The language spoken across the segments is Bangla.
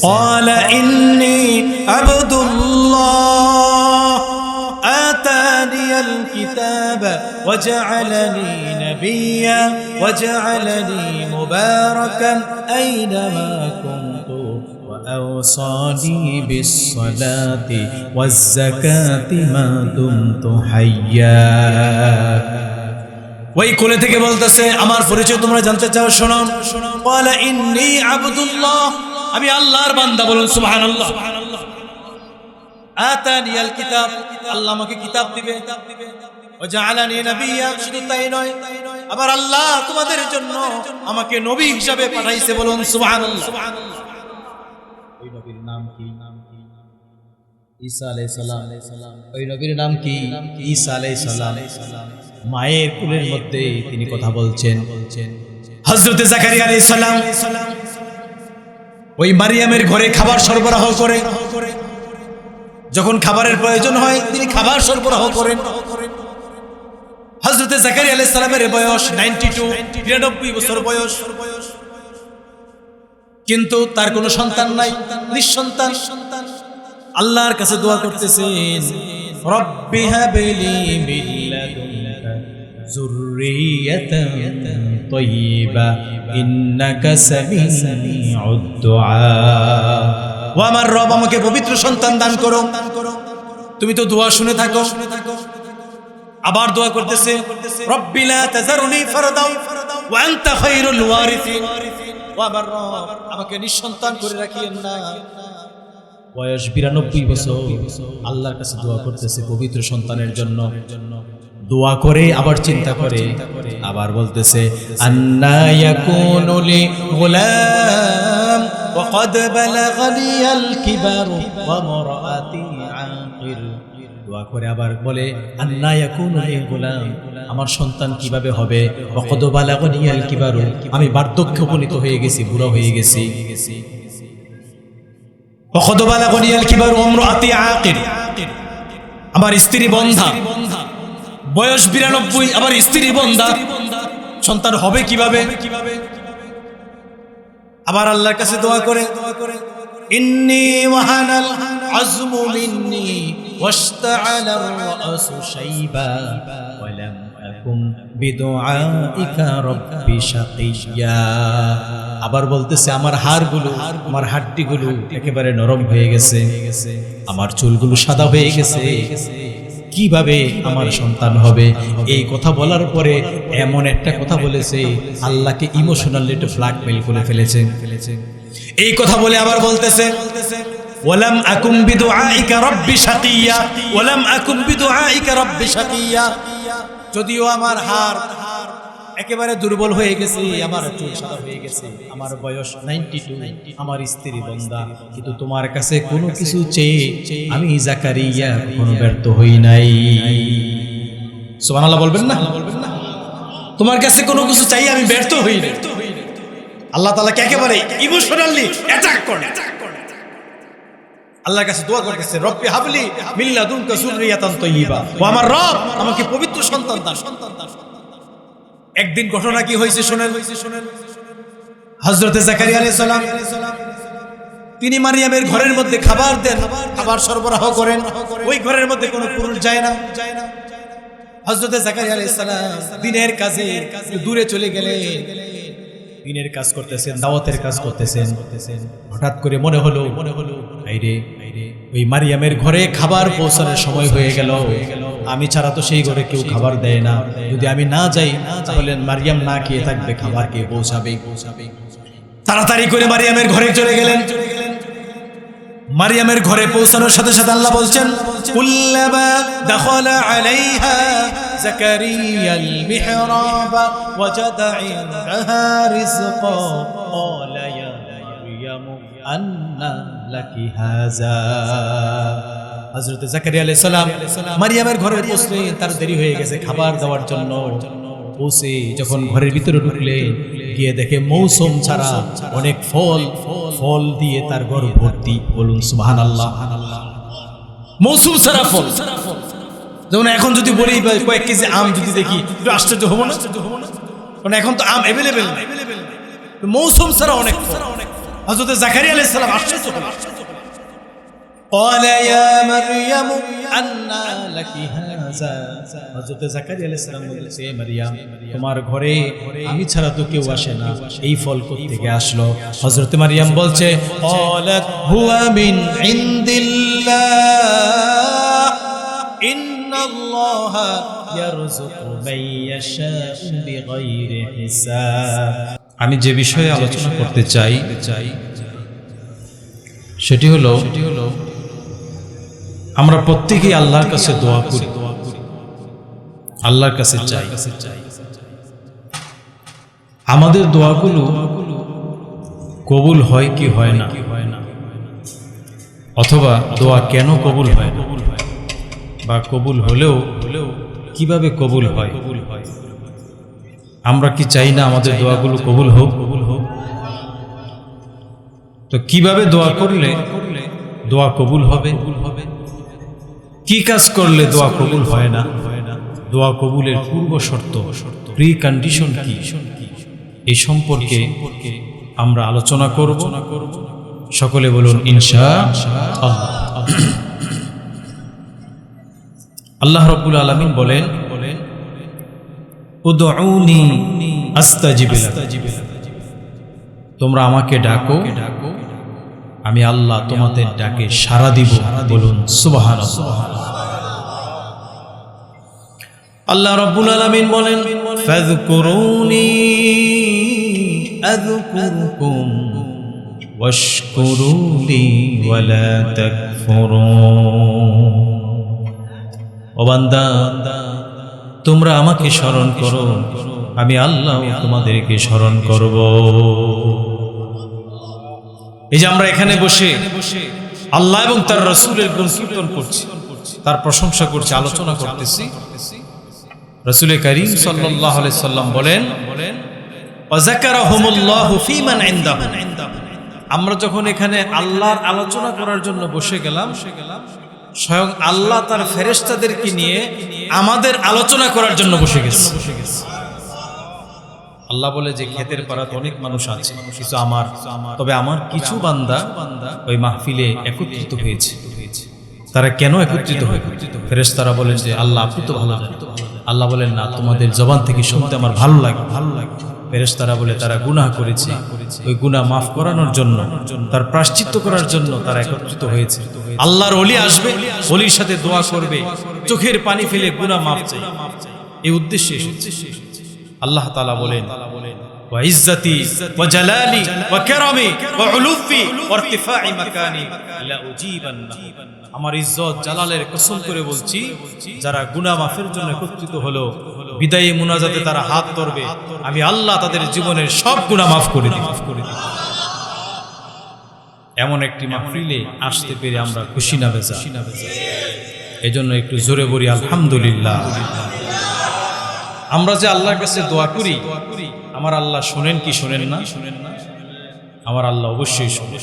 قال إني عبد الله آتاني الكتاب وجعلني نبيا وجعلني مباركا أينما كنت وأوصاني بالصلاة والزكاة ما دمت حيا ওই কোলে থেকে বলতেছে আমার পরিচয় তোমরা জানতে চাও শোনো قال إني عبد الله আমি আল্লাহর বান্দা বলুন সুবহানাল্লাহ আতানি আল কিতাব আল্লাহ আমাকে কিতাব দিবে ওয়াজআলানি নাবিয়্যা শুধু তাই নয় আবার আল্লাহ তোমাদের জন্য আমাকে নবী হিসাবে পাঠাইছে বলুন সুবহানাল্লাহ ওই নবীর নাম কি ঈসা আলাইহিস সালাম ওই নবীর নাম কি ঈসা আলাইহিস সালাম মায়ের কোলের মধ্যে তিনি কথা বলছেন হযরত জাকারিয়া আলাইহিস সালাম ওই মারিয়ামের ঘরে খাবার সরবরাহ করে যখন খাবারের প্রয়োজন হয় তিনি খাবার সরবরাহ করেন হযরত জাকারিয়া আলাইহিস সালামের বয়স 92 বছর বয়স কিন্তু তার কোনো সন্তান নাই নিঃসন্তান আল্লাহর কাছে দোয়া করতেছেন রব্বি হাবলি মিন লাদুনকা যুররিয়াতান তাইয়্যিবা ইন্নাকা সামিউদ দুআ ও আমার রব আমাকে পবিত্র সন্তান দান করো তুমি তো দোয়া শুনে থাকো আবার দোয়া করতেছে রব্বি লা তাযারুনি ফারদা ওয়া আনতা খায়রুল ওয়ারিসিন ও আমার রব আমাকে নিঃসন্তান করে রাখিয়েন না বয়স 92 বছর আল্লাহর কাছে দোয়া করতেছে পবিত্র সন্তানের জন্য দোয়া করে আবার চিন্তা করে আবার বলতেছে আন্না ইয়াকুনু লি গুলাম ওয়া ক্বাদ বালাগানি আল কিবার ওয়া মারাতি আকির দোয়া করে আবার বলে আন্না ইয়াকুনু লি গুলাম আমার সন্তান কিভাবে হবে ওয়া ক্বাদ বালাগানি আল কিবার আমি বার্ধক্য উপনীত হয়ে গেছি বুড়া হয়ে গেছি وقد بلغني الكبر وامرأتي عاقر আমার স্ত্রী বন্ধা বয়স 92 আবার স্ত্রী বন্ধা সন্তান হবে কিভাবে আবার আল্লাহর কাছে দোয়া করে ইন্নী ওয়াহানাল আযমু মিন্নী ওয়াশতাআলা আর-রাসু শাইবা ওয়া লাম আকুম বিদুআইকা রাব্বি শাকিয়্যা আবার বলতেছে আমার হাড়গুলো আমার হাড্ডিগুলো একেবারে নরম হয়ে গেছে আমার চুলগুলো সাদা হয়ে গেছে কিভাবে আমার সন্তান হবে এই কথা বলার পরে এমন একটা কথা বলেছে আল্লাহকে ইমোশনালি একটু ব্ল্যাকমেইল করে ফেলেছে এই কথা বলে আবার বলতেছে ওয়ালাম আকুম বিদুআইকা রাব্বি শাকিয়্যা ওয়ালাম আকুম বিদুআইকা রাব্বি শাকিয়্যা যদিও আমার হাড় একেবারে দুর্বল হয়ে গেছে আমার চুল সাদা হয়ে গেছে আমার বয়স 92 আমার স্ত্রী বন্ধা কিন্তু তোমার কাছে কোনো কিছু চেয়ে আমি জাকারিয়া কোনো ব্যর্থ হই নাই সুবহানাল্লাহ বলবেন না তোমার কাছে কোনো কিছু চাই আমি ব্যর্থ হই নাই আল্লাহ তাআলা একেবারে ইমোশনালি অ্যাটাক করে আল্লাহর কাছে দোয়া করতেছে রব্বি হাবলি মিন লাদুনকা যুররিয়াতান তাইয়্যিবা ও আমার রব আমাকে পবিত্র সন্তান দান একদিন ঘটনা কি হয়েছে শুনেন হযরত জাকারিয়া আলাইহিস সালাম তিনি মারিয়ামের ঘরের মধ্যে খাবার দেন খাবার সরবরাহ করেন ওই ঘরের মধ্যে কোনো পুরুষ যায় না হযরত জাকারিয়া আলাইহিস সালাম দিনের কাজে দূরে চলে গেলেন দিনের কাজ করতেছেন দাওয়াতের কাজ করতেছেন হঠাৎ করে মনে হলো আইরে ওই মারিয়ামের ঘরে খাবার পৌঁছানোর সময় হয়ে গেল আমি ছাড়া তো সেই ঘরে কেউ খাবার দেয় না যদি আমি না যাই তাহলে মারিয়াম না খেয়ে থাকবে খাবার কে পৌঁছাবে তাড়াতাড়ি করে মারিয়ামের ঘরে চলে গেলেন মারিয়ামের ঘরে পৌঁছানোর সাথে সাথে আল্লাহ বলছেন কুল্লামা দাখালা আলাইহা জাকারিয়াল মিহরাব ওয়াজাদা ইনদাহা রিজকা ক্বালা ইয়া মারইয়াম আন্না লাকি হাযা হযরত জাকারিয়া আলাইহিস সালাম মারিয়ামের ঘরে পৌঁছলেন তার দেরি হয়ে গেছে খাবার দেওয়ার জন্য পৌঁছে যখন ঘরের ভিতরে ঢুকলেন গিয়ে দেখে মৌসুম ছাড়া অনেক ফল দিয়ে তার ঘর ভর্তি বলুন সুবহানাল্লাহ মৌসুম ছাড়া ফল যেমন এখন যদি বলি কয়েক কেজি আম যদি দেখি একটু আশ্চর্য হবো না কারণ এখন তো আম অ্যাভেলেবেল মৌসুম ছাড়া অনেক ফল হযরত জাকারিয়া আলাইহিস সালাম আশ্চর্য হলেন। قال يا مريم أنى لك هذا হযরত জাকারিয়া আলাইহিস সালাম বলছে, হে মারইয়াম, তোমার ঘরে আমি ছাড়া তো কেউ আসে না, এই ফল কোথা থেকে আসলো? হযরত মারইয়াম বলছে, قالت هو من عند الله إن الله يرزق من يشاء بغير حساب। আমি যে বিষয়ে আলোচনা করতে চাই সেটি হলো আমরা প্রত্যেকেই আল্লাহর কাছে দোয়া করি, আল্লাহর কাছে চাই। আমাদের দোয়াগুলো কবুল হয় কি হয় না, অথবা দোয়া কেন কবুল হয় না, বা কবুল হলেও কিভাবে কবুল হয়। আমরা কি চাই না আমাদের দোয়াগুলো কবুল হোক? তো কিভাবে দোয়া করলে দোয়া কবুল হবে, কি কাজ করলে দোয়া কবুল হয় না, দোয়া কবুলের পূর্ব শর্ত প্রি কন্ডিশন কি, এই সম্পর্কে আমরা আলোচনা করব। সকলে বলুন ইনশাআল্লাহ। আল্লাহ রাব্বুল আলামিন বলেন, উদউনি আস্তাজিব লাকুম, তোমরা আমাকে ডাকো, আমি আল্লাহ তোমাদের ডাকে সাড়া দিব। বলুন সুবহানাল্লাহ। আল্লাহ রাব্বুল আলামিন বলেন, ফাযকুরুনি আযকুরকুম ওয়াশকুরুলি ওয়ালা তাকফুরুন। ও বান্দা, তোমরা আমাকে স্মরণ করো, আমি আল্লাহ তোমাদেরকে স্মরণ করব। এই যে আমরা এখানে বসে আল্লাহ এবং তার রাসূলের গুণ কীর্তন করছি, তার প্রশংসা করছি, আলোচনা করতেছি। রাসূল কারীম সাল্লাল্লাহু আলাইহি সাল্লাম বলেন, ওয়া যাকারাহুমুল্লাহু ফীমান ইনদাহু। আমরা যখন এখানে আল্লাহর আলোচনা করার জন্য বসে গেলাম, স্বয়ং আল্লাহ তার ফেরেশতাদেরকে নিয়ে আমাদের আলোচনা করার জন্য বসে গেছে। আল্লাহ বলে যে ক্ষেতের পাড়াতে অনেক মানুষ আছে, কিছু আমার, তবে আমার কিছু বান্দা ওই মাহফিলে একত্রিত হয়েছে। তারা কেন একত্রিত হয়ে? ফেরেশতারা বলেন যে আল্লাহ আপনি তো ভালো জানেন। আল্লাহ বলেন না, তোমাদের জবান থেকে শুনতে আমার ভালো লাগে। ফেরেশতারা বলে তারা গুনাহ করেছে, ওই গুনাহ মাফ করানোর জন্য, তার প্রায়শ্চিত্ত করার জন্য তারা একত্রিত হয়েছে। আল্লাহর ওলি আসবে, ওলির সাথে দোয়া করবে, চোখের পানি ফেলে গুনাহ মাফ চাই, এই উদ্দেশ্যে এসেছে। আল্লাহ তাআলা বলেন, ওয়া ইজ্জতি ওয়া জালালি ওয়া কারামি ওয়া উলুফি ওয়া ইরতিফা'i মাকানি লা উজিবান্না। আমার ইজ্জত জালালের কসম করে বলছি, যারা গুনাহ মাফের জন্য একত্রিত হলো, বিদায়ী মুনাজাতে তারা হাত ধরবে, আমি আল্লাহ তাদের জীবনের সব গুনাহ মাফ করে দিব। এমন একটি মাহফিলে আসতে পেরে আমরা খুশি না বেজা? এজন্য একটু জোরে বলি আলহামদুলিল্লাহ। আমরা যে আল্লাহর কাছে দোয়া করি, আমার আল্লাহ শোনেন কি শোনেন না? আমার আল্লাহ অবশ্যই শোনেন।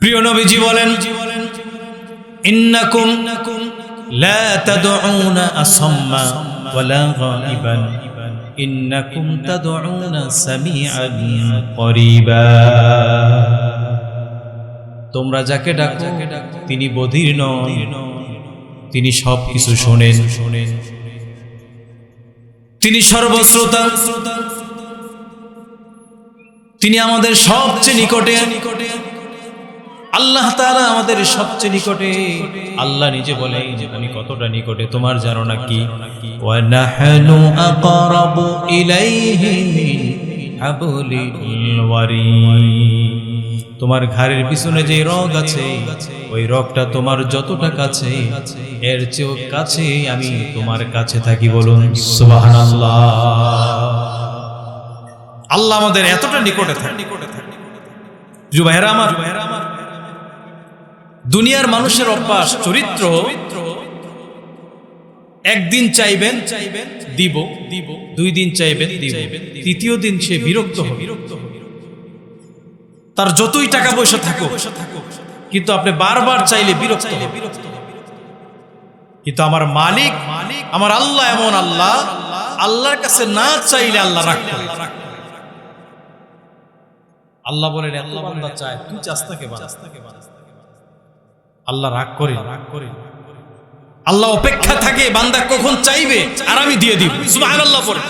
প্রিয় নবীজি বলেন, ইন্নাকুম লা তাদউনা আসাম্মা ওয়ালা গাইবান, ইন্নাকুম তাদউনা সামিআন করিবা। তোমরা যাকে ডাকো তিনি বধির নন, তিনি সব কিছু শোনেন, তিনি সর্বশ্রোতা, তিনি আমাদের সবচেয়ে নিকটে। আল্লাহ তাআলা আমাদের সবচেয়ে নিকটে। আল্লাহ নিজে বলেন যে আমি কতটা নিকটে তোমার জানো না কি? ওয়া নাহনু আকরাবু ইলাইহি মিন হাবলিল ওয়ারিদ। তোমার ঘাড়ের পিছনে যে রগ আছে, ওই রগটা তোমার যতটা কাছে, এর চেয়েও কাছে আমি তোমার কাছে থাকি। বলুন সুবহানাল্লাহ। আল্লাহ আমাদের এতটা নিকটে থাকে। ভাইরা আমার, দুনিয়ার মানুষের অভ্যাস, চরিত্র, একদিন চাইবেন দিব, 2 দিন চাইবেন দিব, 3য় দিন সে বিরক্ত হবে। তার যতই টাকা পয়সা থাকুক, কিন্তু আপনি বারবার চাইলে বিরক্ত হবে। কিন্তু আমার মালিক, আমার আল্লাহ এমন আল্লাহ, আল্লাহর কাছে না চাইলে আল্লাহ রাগ করে। আল্লাহ বলেন এত বান্দা চায়, তুই চাস তাকে বানা। আল্লাহ রাগ করে, আল্লাহ অপেক্ষা থাকে বান্দা কখন চাইবে আর আমি দিয়ে দিব। সুবহানাল্লাহ পড়ে।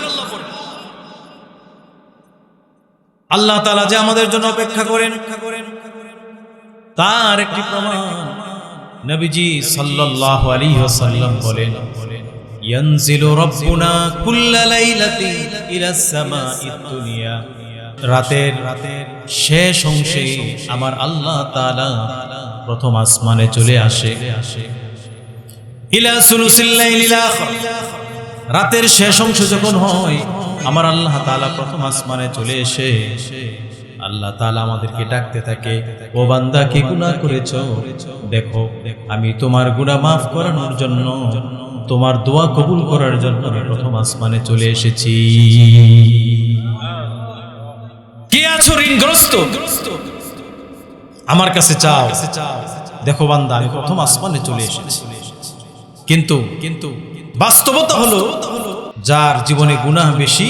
আল্লাহ তাআলা যে আমাদের জন্য অপেক্ষা করেন তার একটি প্রমাণ নবীজি সাল্লাল্লাহু আলাইহি ওয়াসাল্লাম বলেন, ইয়ানজিলু রাব্বুনা কুল্লা লাইলাতিন ইলাস সামাঈদ দুনিয়া। রাতের শেষ অংশে আমার আল্লাহ তাআলা প্রথম আসমানে চলে আসে। ইলা সুলুসিল লাইলিল আখির, রাতের শেষ অংশ যখন হয় আমার আল্লাহ তাআলা প্রথম আসমানে চলে এসে আল্লাহ তাআলা আমাদেরকে ডাকতে থাকে, ও বান্দা কি গুনাহ করেছো, দেখো আমি তোমার গুনাহ maaf করানোর জন্য, তোমার দোয়া কবুল করার জন্য আমি প্রথম আসমানে চলে এসেছি। কে আছো ঋণগ্রস্ত, আমার কাছে চাও, দেখো বান্দা আমি প্রথম আসমানে চলে এসেছি। কিন্তু বাস্তবতা হলো যার জীবনে গুনাহ বেশি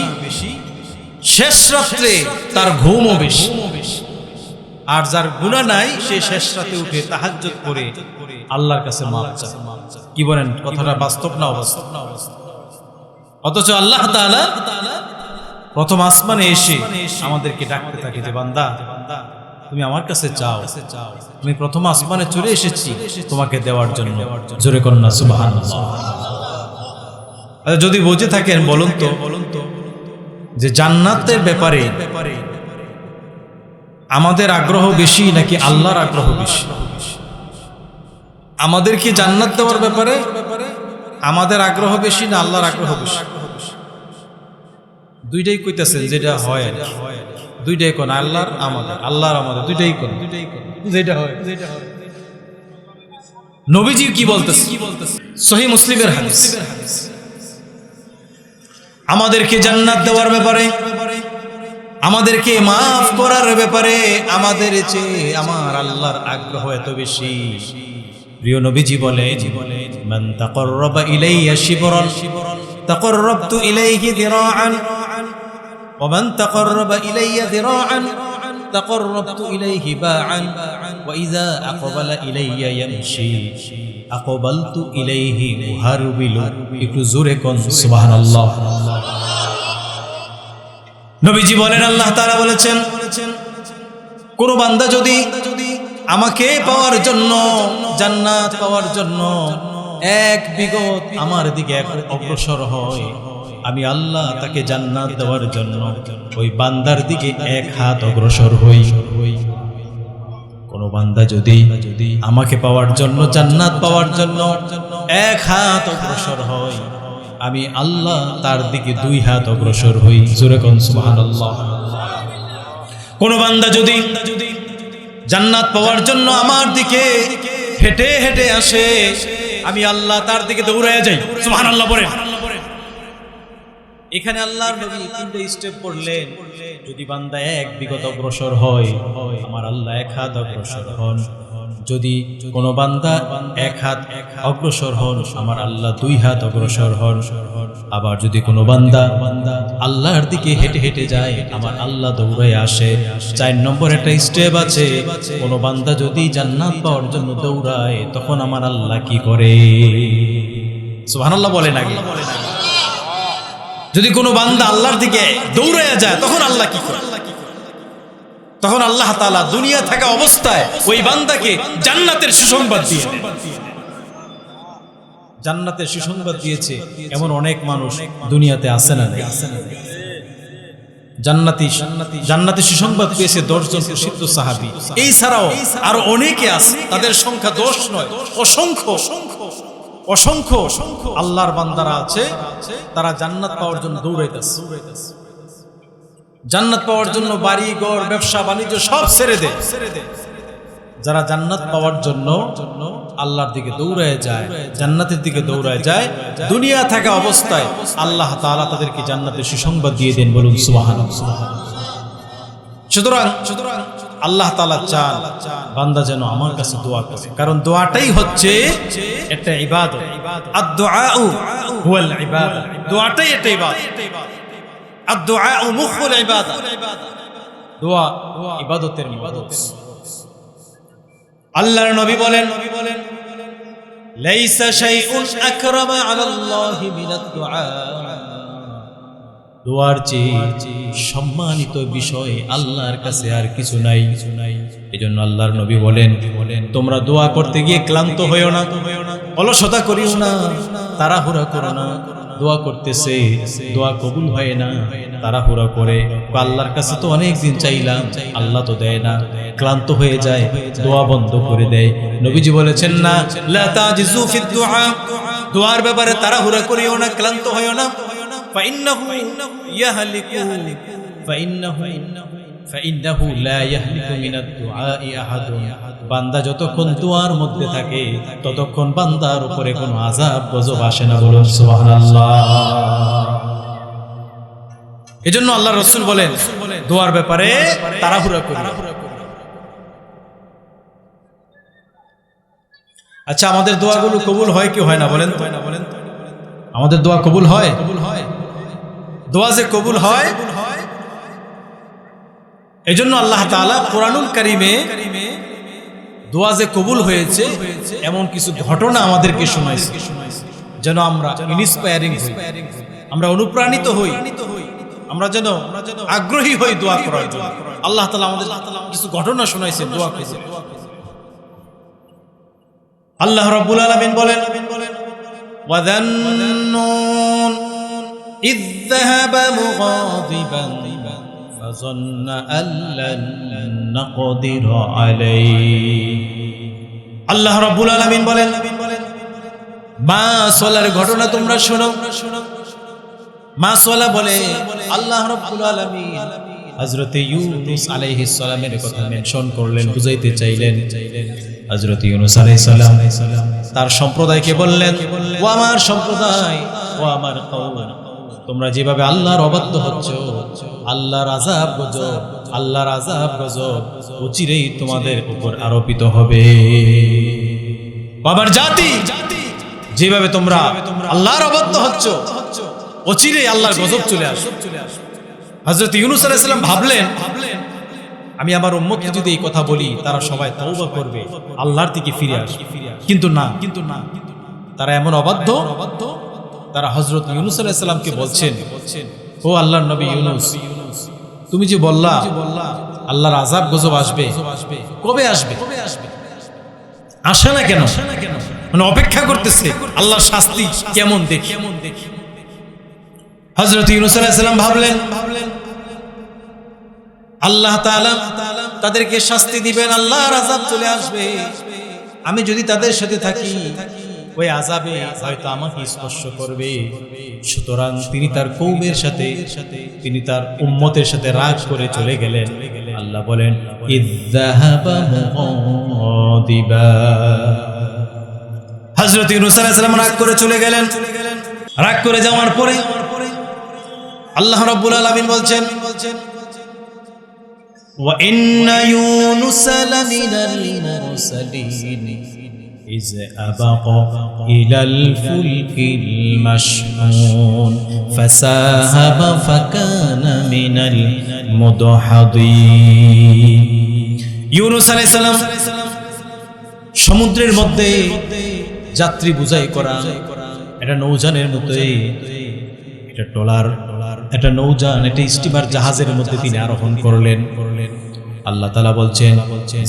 শেষ রাত্রে তার ঘুমও বেশি, আর যার গুনাহ নাই সে শেষ রাতে উঠে তাহাজ্জুদ করে আল্লাহর কাছে মাফ চায়। কি বলেন, কথাটা বাস্তব না অবাস্তব? অথচ আল্লাহ তাআলা প্রথম আসমানে এসে আমাদেরকে ডাকতে থাকে যে বান্দা তুমি আমার কাছে চাও, আমি প্রথম আসমানে চলে এসেছি তোমাকে দেওয়ার জন্য। জোরে করুন না সুবহানাল্লাহ। যদি বুঝে থাকেন বলুন তো যে জান্নাতের ব্যাপারে আমাদের আগ্রহ বেশি নাকি আল্লাহর আগ্রহ বেশি? আমাদেরকে জান্নাত দেওয়ার ব্যাপারে আমাদের আগ্রহ বেশি না আল্লাহর আগ্রহ বেশি? দুইটাই কইতেছেন, যেটা হয় দুইটাই কোন, আল্লাহর আমাদের দুইটাই কোন, যেটা হয়। নবীজি কি বলতেছে? সহিহ মুসলিমের হাদিস, আমাদেরকে জান্নাত দেওয়ার ব্যাপারে, আমাদেরকে মাফ করার ব্যাপারে আমাদের চেয়ে আমার আল্লাহর আগ্রহ এত বেশি। প্রিয় নবীজি বলে, মান তাকাররাবা ইলাইয়া শিবরান তাকাররাবতু ইলাইহি যিরাআন ওয়া মান তাকাররাবা ইলাইয়া যিরাআন তাকাররাবতু ইলাইহি বা'আন ওয়া ইযা আকবালা ইলাইয়া ইয়ামশি আকবালতু ইলাইহি মুহারবিলু। একটু জোরে কোন সুবহানাল্লাহ। নবীজি বলেন, আল্লাহ তাআলা বলেছেন কোন বান্দা যদি আমাকে পাওয়ার জন্য, জান্নাত পাওয়ার জন্য এক বিগত আমার দিকে অগ্রসর হয়, আমি আল্লাহ তাকে জান্নাত দেওয়ার জন্য ওই বান্দার দিকে এক হাত অগ্রসর হই। কোন বান্দা যদি আমাকে পাওয়ার জন্য, জান্নাত পাওয়ার জন্য এক হাত অগ্রসর হয়, আমি আল্লাহ তার দিকে দুই হাত অগ্রসর হই। জোরে কোন সুবহানাল্লাহ। কোন বান্দা যদি জান্নাত পাওয়ার জন্য আমার দিকে হেঁটে হেঁটে আসে, আমি আল্লাহ তার দিকে দৌড়ায় যাই। সুবহানাল্লাহ পড়ে। এখানে আল্লাহর নবী তিনটা স্টেপ পড়লেন। যদি বান্দা এক বিগত অগ্রসর হয়, আমার আল্লাহ এক হাত অগ্রসর হন। যদি কোন বান্দা এক হাত অগ্রসর হন, আমার আল্লাহ দুই হাত অগ্রসর হন। আবার যদি কোনো বান্দা আল্লাহর দিকে হেঁটে হেঁটে যায়, আমার আল্লাহ দৌড়ায় আসে। 4 নম্বর একটা স্টেপ আছে, কোনো বান্দা যদি জান্নাত পাওয়ার জন্য দৌড়ায়, তখন আমার আল্লাহ কি করে? সুবহানাল্লাহ বলেন আগে। যদি কোনো বান্দা আল্লাহর দিকে দৌড়ায় যায়, তখন আল্লাহ কি করে? তখন আল্লাহ তাআলা দুনিয়া থাকা অবস্থায় ওই বান্দাকে জান্নাতের সুসংবাদ দিয়ে দেন। জান্নাতের সুসংবাদ দিয়েছে এমন অনেক মানুষ দুনিয়াতে আছে না? জান্নাতি সুসংবাদ পেয়েছে 10 জন প্রসিদ্ধ সাহাবী। এই ছাড়াও আরো অনেকে আছে, তাদের সংখ্যা 10 নয়, অসংখ্য আল্লাহর বান্দারা আছে, তারা জান্নাত পাওয়ার জন্য দৌড়াইতেছে। জান্নাত পাওয়ার জন্য বাড়ি ঘর ব্যবসা বাণিজ্য সব ছেড়ে দেয়। যারা জান্নাত পাওয়ার জন্য আল্লাহর দিকে দৌড়ায় যায়, জান্নাতের দিকে দৌড়ায় যায়, দুনিয়া থাকা অবস্থায় আল্লাহ তাআলা তাদেরকে জান্নাতের সুসংবাদ দিয়ে দেন। বলুন সুবহানাল্লাহ। সুতরাং আল্লাহ তাআলা চান বান্দা যেন আমার কাছে দোয়া করে, কারণ দোয়াটাই হচ্ছে একটা ইবাদত। আদ-দুআউ হুয়াল ইবাদত। দোয়াটাই একটা ইবাদত। আদ-দুআউ মুখুল ইবাদত। দোয়া ইবাদতের মতো। আল্লাহর নবী বলেন, লাইসা শাইউন আকরামা আলাল্লাহি মিনাদ দুআ, দোয়ার চেয়ে সম্মানিত বিষয় আল্লাহর কাছে আর কিছু নাই। এজন্য আল্লাহর নবী বলেন, তোমরা দোয়া করতে গিয়ে ক্লান্ত হইও না, অলসতা করিও না, তাড়াহুড়া করো না। দোয়া করতেছে, দোয়া কবুল হয় না, তাড়াহুড়া করে আল্লাহর কাছে তো অনেক দিন চাইলাম, আল্লাহ তো দেয় না, ক্লান্ত হয়ে যায়, দোয়া বন্ধ করে দেয়। নবীজি বলেছেন না, লা তাজিজু ফিদ দুআ, দোয়ার ব্যাপারে তাড়াহুড়া করিও না, ক্লান্ত হইও না। ফাইন্নাহু লা ইয়াহলিকু মিনাদ দুআই আহাদুন, বান্দা যতক্ষণ দোয়ার মধ্যে থাকে ততক্ষণ বান্দার উপরে কোনো আযাব গজব আসে না। বলুন সুবহানাল্লাহ। এজন্য আল্লাহর রাসূল বলেন, দোয়ার ব্যাপারে তাড়াহুড়া করো। আচ্ছা, আমাদের দোয়াগুলো কবুল হয় কি হয় না বলেন তো? আমাদের দোয়া কবুল হয়? দোয়া যে কবুল হয়, এজন্য আল্লাহ তাআলা কোরআনুল কারীমে দোয়া যে কবুল হয়েছে এমন কিছু ঘটনা আমাদেরকে শোনাইছে, যেন আমরা ইন্সপায়ারিং হই, আমরা অনুপ্রাণিত হই, আমরা যেন আগ্রহী হই দোয়া করার জন্য। আল্লাহ তাআলা আমাদের কিছু ঘটনা শোনাইছে দোয়া করে। আল্লাহ রাব্বুল আলামিন বলেন, ওয়াযান্নুন ইয যাহাবা মুগাদিবান ফাযান্না আল্লান নাকদির আলাইহি। আল্লাহ রাব্বুল আলামিন বলেন, মাছওয়ালার ঘটনা তোমরা শোনো। মাছওয়ালা বলে আল্লাহ রাব্বুল আলামিন হযরত ইউনূস আলাইহিস সালামের কথা মেনশন করলেন, বুঝাইতে চাইলেন। হযরত ইউনূস আলাইহিস সালাম তার সম্প্রদায়কে বললেন, ও আমার সম্প্রদায়, ও আমার কওম, তোমরা যেভাবে আল্লাহর অবাধ্য হচ্ছ, আল্লাহর আযাব গজব, আল্লাহর আযাব গজব অচিরেই তোমাদের উপর আরোপিত হবে। বাবার জাতি, যেভাবে তোমরা আল্লাহর অবাধ্য হচ্ছ, অচিরেই আল্লাহর গজব চলে আসবে। হযরত ইউনূস আলাইহিস সালাম ভাবলেন, আমি আমার উম্মতকে যদি এই কথা বলি তারা সবাই তওবা করবে, আল্লাহর দিকে ফিরে আসবে। কিন্তু না, তারা এমন অবাধ্য, তারা হযরত ইউনূস আলাইহিস সালামকে বলছেন, ও আল্লাহর নবী ইউনূস, তুমি যে বললা আল্লাহর আযাব গজব আসবে, কবে আসবে? আসে না কেন? মানে অপেক্ষা করতেছে আল্লাহর শাস্তি কেমন দেখি। হযরত ইউনূস আলাইহিস সালাম ভাবলেন, আল্লাহ তাআলা তাদেরকে শাস্তি দিবেন, আল্লাহর আযাব চলে আসবে। আমি যদি তাদের সাথে থাকি, ওই আযাবে হয়তো আমাকে স্পর্শ করবে। সুতরাং তিনি তার কওমের সাথে, তিনি তার উম্মতের সাথে রাগ করে চলে গেলেন। আল্লাহ বলেন, ইযযাহাবা মুগাদিবা। হযরত ইউনূস আলাইহিস সালাম রাগ করে চলে গেলেন। রাগ করে যাওয়ার পরে আল্লাহ রাব্বুল আলামিন বলছেন, ওয়া ইন্না ইউনুস লামিনাল মুরসালিন ইয আবাকা ইলাল ফুলকিল মাশহুন ফাসাহাবা ফাকানা মিনাল মুদহাদিন। ইউনুস আলাইহিস সালাম সমুদ্রের মধ্যে যাত্রী বোঝাই করা এটা নৌযানের মতোই, এটা ট্রলার, এটা নৌযান, এটা স্টিমার, জাহাজের মধ্যে তিনি আরোহণ করলেন। আল্লাহ তাআলা বলছেন,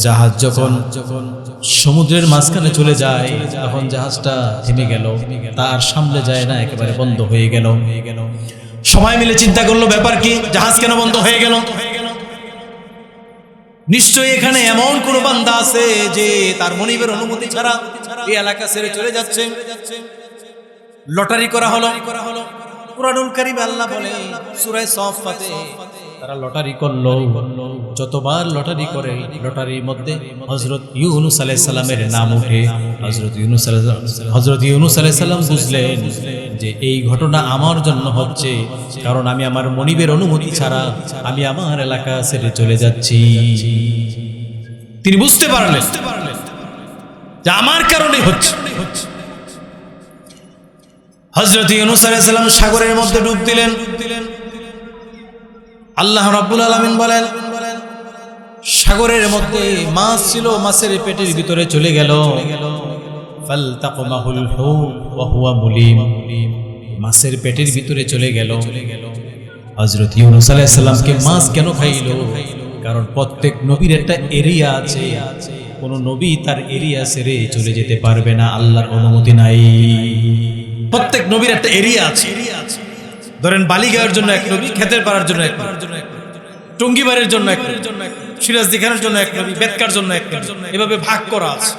জাহাজ যখন সমুদ্রের মাঝখানে চলে যায় তখন জাহাজটা থেমে গেল, তার সামনে যায় না, একেবারে বন্ধ হয়ে গেল। সবাই মিলে চিন্তা করলো, ব্যাপার কি, জাহাজ কেন বন্ধ হয়ে গেল? নিশ্চয়ই এখানে এমন কোন বান্দা আছে যে তার মনিবের অনুমতি ছাড়া এই এলাকা ছেড়ে চলে যাচ্ছে। লটারি করা হলো। কুরআনুল কারীমে আল্লাহ বলে সূরা সাফফাতে, তারা লটারি করলো। যতবার লটারি করে, লটারির মধ্যে হযরত ইউনূস আলাইহিস সালামের নাম ওঠে। হযরত ইউনূস আলাইহিস সালাম বুঝলেন যে এই ঘটনা আমার জন্য হচ্ছে, কারণ আমি আমার মনিবের অনুমতি ছাড়া আমি আমার এলাকা ছেড়ে চলে যাচ্ছি। তিনি বুঝতে পারলেন যে আমার কারণে হচ্ছে। হযরত ইউনূস আলাইহিস সালাম সাগরের মধ্যে ডুব দিলেন। আল্লাহ রাব্বুল আলামিন বলেন, সাগরের মধ্যে মাছ ছিল, মাছের পেটের ভিতরে চলে গেল। ফালতাকমাহুল হুত ওয়া হুয়া মুলিম, মাছের পেটের ভিতরে চলে গেল। হযরত ইউনূস আলাইহিস সালামকে মাছ কেন খাইলো? কারণ প্রত্যেক নবীর একটা এরিয়া আছে, কোন নবী তার এরিয়া ছেড়ে চলে যেতে পারবে না, আল্লাহর অনুমতি নাই। প্রত্যেক নবীর একটা এরিয়া আছে। ধরেন বালিগাঁয়ের জন্য এক নবী, ক্ষেতের পাড়ার জন্য এক নবী, টঙ্গিবাড়ির জন্য এক নবী, সিরাজদিখানের জন্য এক নবী, বেতকার জন্য এক নবী, এভাবে ভাগ করা আছে।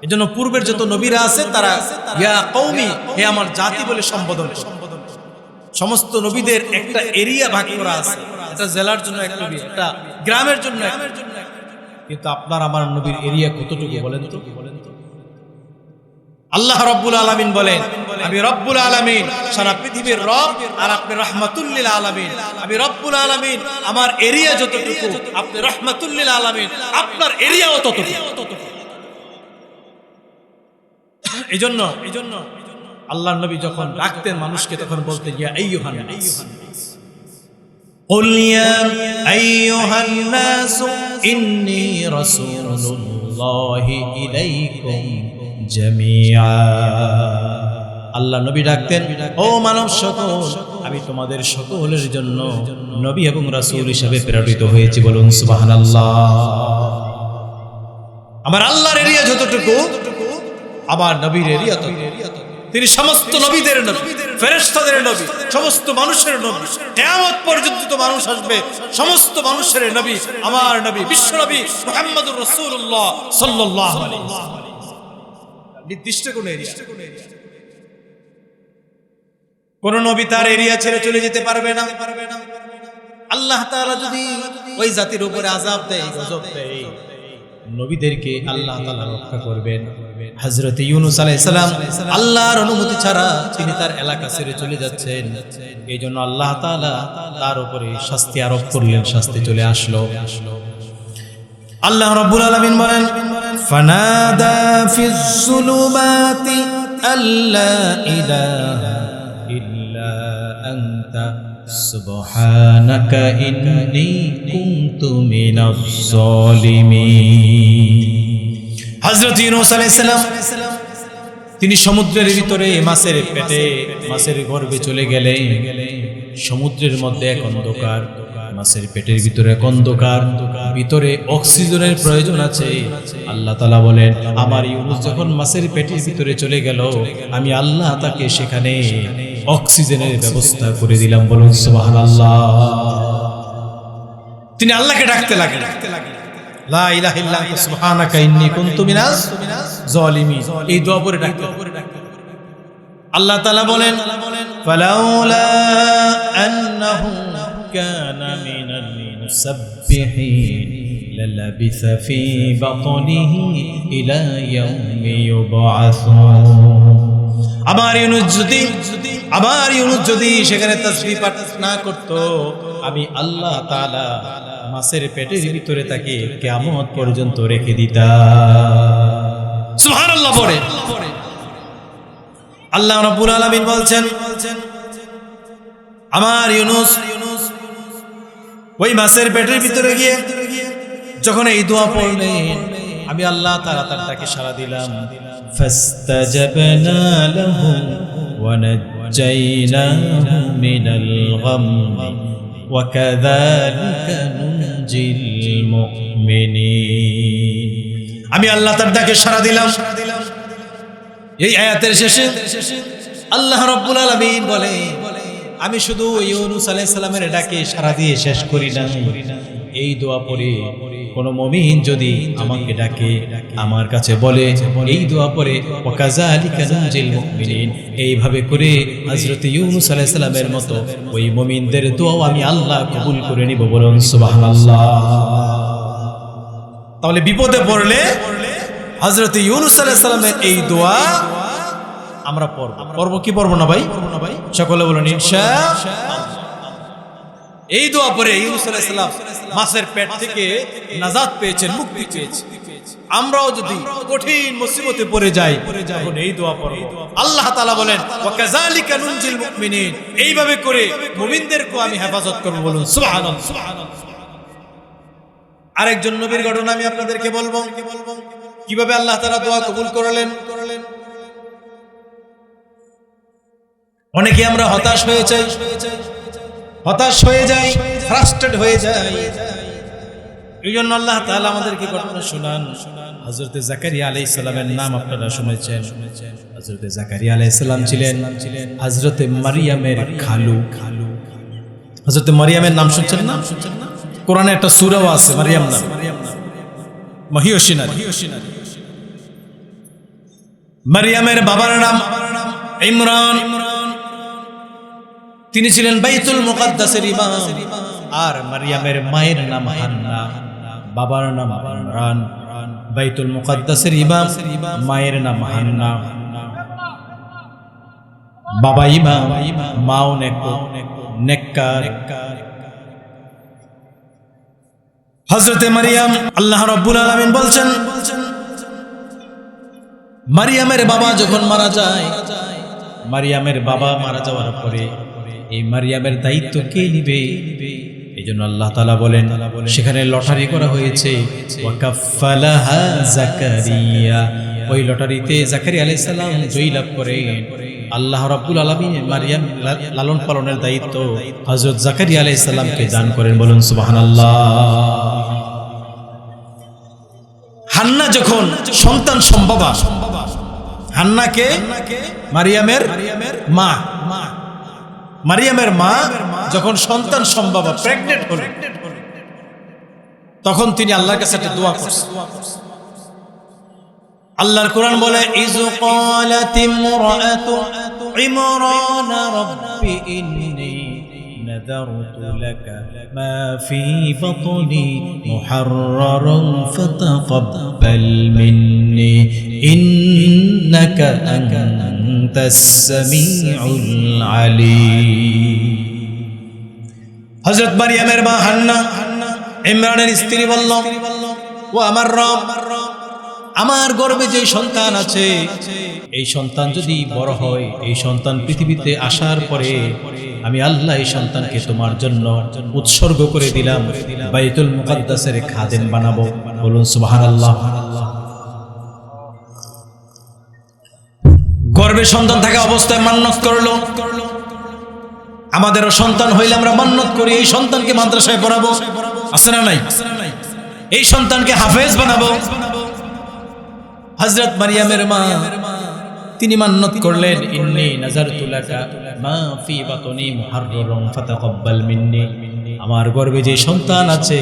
এজন্য পূর্বের যত নবীরা আছে তারা ইয়া কওমি, হে আমার জাতি বলে সম্বোধন করে। সমস্ত নবীদের একটা এরিয়া ভাগ করা আছে, একটা জেলার জন্য এক নবী, একটা গ্রামের জন্য এক। কিন্তু আপনার আমার নবীর এরিয়া কতটুকু বলেন তো? আল্লাহ রাব্বুল আলামিন বলেন, আমি রব্বুল আলামিন, সারা পৃথিবীর রব, আর আপনি রাহমাতুল লিল আলামিন। আমি রব্বুল আলামিন, আমার এরিয়া যতটুকু, আপনি রাহমাতুল লিল আলামিন, আপনার এরিয়াও ততটুকু। এজন্য আল্লাহর নবী যখন ডাকতেন মানুষকে তখন বলতেন ইয়া আইয়ুহান নাস, কুল ইয়া আইয়ুহান নাস ইন্নী রাসূলুল্লাহি ইলাইকুম জামিআ। আল্লাহ নবী ডাকতেন, ও মানব সকল, আমি তোমাদের সকলের জন্য নবী এবং রাসূল হিসেবে প্রেরিত হয়েছি। বলুন সুবহানাল্লাহ। আমার আল্লাহর এরিয়া যতটুকু, আমার নবীর এরিয়া ততটুকু। তিনি সমস্ত নবীদের নবী, ফেরেশতাদের নবী, সমস্ত মানুষের নবী। কিয়ামত পর্যন্ত তো মানুষ আসবে, সমস্ত মানুষের নবী আমার নবী, বিশ্ব নবী মুহাম্মদুর রাসূলুল্লাহ সাল্লাল্লাহু আলাইহি ওয়াসাল্লাম। নির্দিষ্ট কোন এরিয়া, কোন নবী তার এরিয়া ছেড়ে চলে যেতে পারবে না। আল্লাহ তাআলা যদি ওই জাতির উপরে আযাব দেয়, গজব দেয়, নবীদেরকে আল্লাহ তাআলা রক্ষা করবেন। হযরত ইউনূস আলাইহিস সালাম আল্লাহর অনুমতি ছাড়া তিনি তার এলাকা ছেড়ে চলে যাচ্ছেন। এইজন্য আল্লাহ তাআলা তার উপরে শাস্তি আরোপ করলেন, শাস্তি চলে আসলো। আল্লাহ রাব্বুল আলামিন বলেন, ফানাদা ফিজ যুলুমাতি আল্লা ইলাহা ইল্লা আনতা সুবহানাকা ইন্নী কুনতু মিনাজ জালিমিন। হযরত ইউনূস আলাইহিস সালাম তিনি সমুদ্রের ভিতরে মাছের পেটে, মাছের গর্ভে চলে গেলেন। সমুদ্রের মধ্যে এক অন্ধকার, মাছের পেটের ভিতরে এক অন্ধকার, ভিতরে অক্সিজেনের প্রয়োজন আছে। আল্লাহ তাআলা বলেন, আমার ইউনূস যখন মাছের পেটের ভিতরে চলে গেল, আমি আল্লাহ তাকে সেখানে অক্সিজেনের ব্যবস্থা করে দিলাম। বলুন সুবহানাল্লাহ। তিনি আল্লাহকে ডাকতে লাগলেন, লা ইলাহা ইল্লা আনতা সুবহানাকা ইন্নী কুনতু মিনাজ জালিমিন। এই দোয়া পড়ে ডাকতে আল্লাহ তাআলা বলেন, ফালাউলা আন্নাহু কানা মিনাল মুসাব্বিহিন লালাবিসা ফি বাতনিহি ইলা ইয়াউমি ইউবআসুন। আমার ইউনূস যদি সেখানে তাসবিহ পাঠ না করত, আমি আল্লাহ তাআলা মাছের পেটের ভিতরে তাকে কিয়ামত পর্যন্ত রেখে দিতাম। সুবহানাল্লাহ পড়ে আল্লাহ রাব্বুল আলামিন বলছেন, আমার ইউনূস ওই মাছের পেটের ভিতরে গিয়ে যখন এই দোয়া পড়লেন, আমি আল্লাহ তাআলা তাকে সাড়া দিলাম। ফাস্তাজাবনা লাহু ওয়া নাজ্জাইনাহু মিনাল গাম্মি ওয়া কাযালিকা নুনজিল মুমিনিন। আমি আল্লাহ তার ডাকে সাড়া দিলাম। এই আয়াতের শেষে আল্লাহ রাব্বুল আলামিন বলে, আমি শুধু ইউনূস আলাইহিস সালামের ডাকে সাড়া দিয়ে শেষ করি না, এই দোয়া পড়ে কোন মুমিন যদি আমাকে ডাকে, আমার কাছে বলে, এই দোয়া পড়ে ওয়া কাযালিকা নুনজিল মুমিনিন, এইভাবে করে হযরত ইউনূস আলাইহিস সালামের মতো ওই মুমিনদের দোয়াও আমি আল্লাহ কবুল করে নিব। বলুন সুবহানাল্লাহ। তাহলে বিপদে পড়লে হযরত ইউনূস আলাইহিস সালামের এই দোয়া আমরা পড়ব কি পড়ব না ভাই? সকলে বলুন ইনশাআল্লাহ। এই দোয়া পড়ে ইউনূস আলাইহিস সালাম মাছের পেট থেকে নাজাত পেয়েছেন, মুক্তি পেয়েছেন। আমরাও যদি কঠিন মুসিবতে পড়ে যাই, তখন এই দোয়া পড়ব। আল্লাহ তাআলা বলেন, ওয়া কাযালিকা নুনজিল মুমিনিন, এইভাবে করে মুমিনদেরকে আমি হেফাজত করব। বলুন সুবহানাল্লাহ। আরেকজন নবীর ঘটনা আমি আপনাদেরকে বলবো, কিভাবে আল্লাহ তাআলা দোয়া কবুল করলেন। অনেকে আমরা হতাশ হয়ে যাই, ফ্রাস্ট্রেটেড হয়ে যাই। এই জন্য আল্লাহ তাআলা আমাদেরকে ঘটনা শোনান। হযরত জাকারিয়া আলাইহিস সালামের নাম আপনারা শুনেছেন। হযরত জাকারিয়া আলাইহিস সালাম ছিলেন হযরত মারিয়ামের খালু। হযরত মারিয়ামের নাম শুনছেন না? কোরআনে একটা সূরাও আছে মারিয়াম নাম, মহিয়সিনারী। মারিয়ামের বাবার নাম ইমরান, তিনি ছিলেন বাইতুল মুকাদ্দাসের ইমাম। আর মারিয়ামের মায়ের নাম হান্না, বাবার নাম ইমরান। বাইতুল মুকাদ্দাসের ইমাম, মায়ের নাম হান্না। বাবা ইমাম, মাও নেককার। হযরতে মারিয়াম, আল্লাহ রাব্বুল আলামিন বলছেন, মারিয়ামের বাবা যখন মারা যায়, মারিয়ামের বাবা মারা যাওয়ার পরে এই মারিয়ামের দায়িত্ব কে নিবে? এই জন্য আল্লাহ তাআলা বলেন, সেখানে লটারি করা হয়েছে, ওয়াকাফালাহা জাকারিয়া। ওই লটারিতে জাকারিয়া আলাইহিস সালাম জয়ী লাভ করেন। আল্লাহ রাব্বুল আলামিন মারিয়াম লালন পালনের দায়িত্ব হযরত জাকারিয়া আলাইহিস সালামকে দান করেন। বলুন সুবহানাল্লাহ। হান্না যখন সন্তান সম্ভবা, হান্নাকে মারিয়ামের মা, মারিয়ামের মা যখন সন্তান সম্ভবা, প্রেগনেন্ট হলেন, তখন তিনি আল্লাহর কাছে একটা দোয়া করছেন। আল্লাহর কোরআন বলে, ইযু ক্বালাত ইমরাতু ইমরান রাব্বি ইন্নী নাযারতু লাকা মা ফী বাতনি মুহাররারান ফাতাকাব্বাল মিন্নী ইন্নাকা আনতাস সামিউল আলীম। হযরত মারিয়ামের মা হান্না ইমরানের স্ত্রী বলল, ও আমার রব, আমার গর্ভে যে সন্তান আছে, এই সন্তান যদি বড় হয়, এই সন্তান পৃথিবীতে আসার পরে আমি আল্লাহ এই সন্তানকে তোমার জন্য উৎসর্গ করে দিলাম, বাইতুল মুকাদ্দাসের খাদেম বানাবো। বলুন সুবহানাল্লাহ। গর্ভে সন্তান থাকা অবস্থায় মান্নত করলো, আমাদেরও সন্তান হইলে আমরা মান্নত করি এই সন্তানকে মাদ্রাসায় পড়াবো, আছে না নাই? এই সন্তানকে হাফেজ বানাবো। হযরত মারিয়ামের মা তিনি মান্নত করলেন, ইন্নী নাযারতু লাকা মা ফী বাতনি মুহাররারান ফাতাকাব্বাল মিন্নী। আমার গর্ভে যে সন্তান আছে,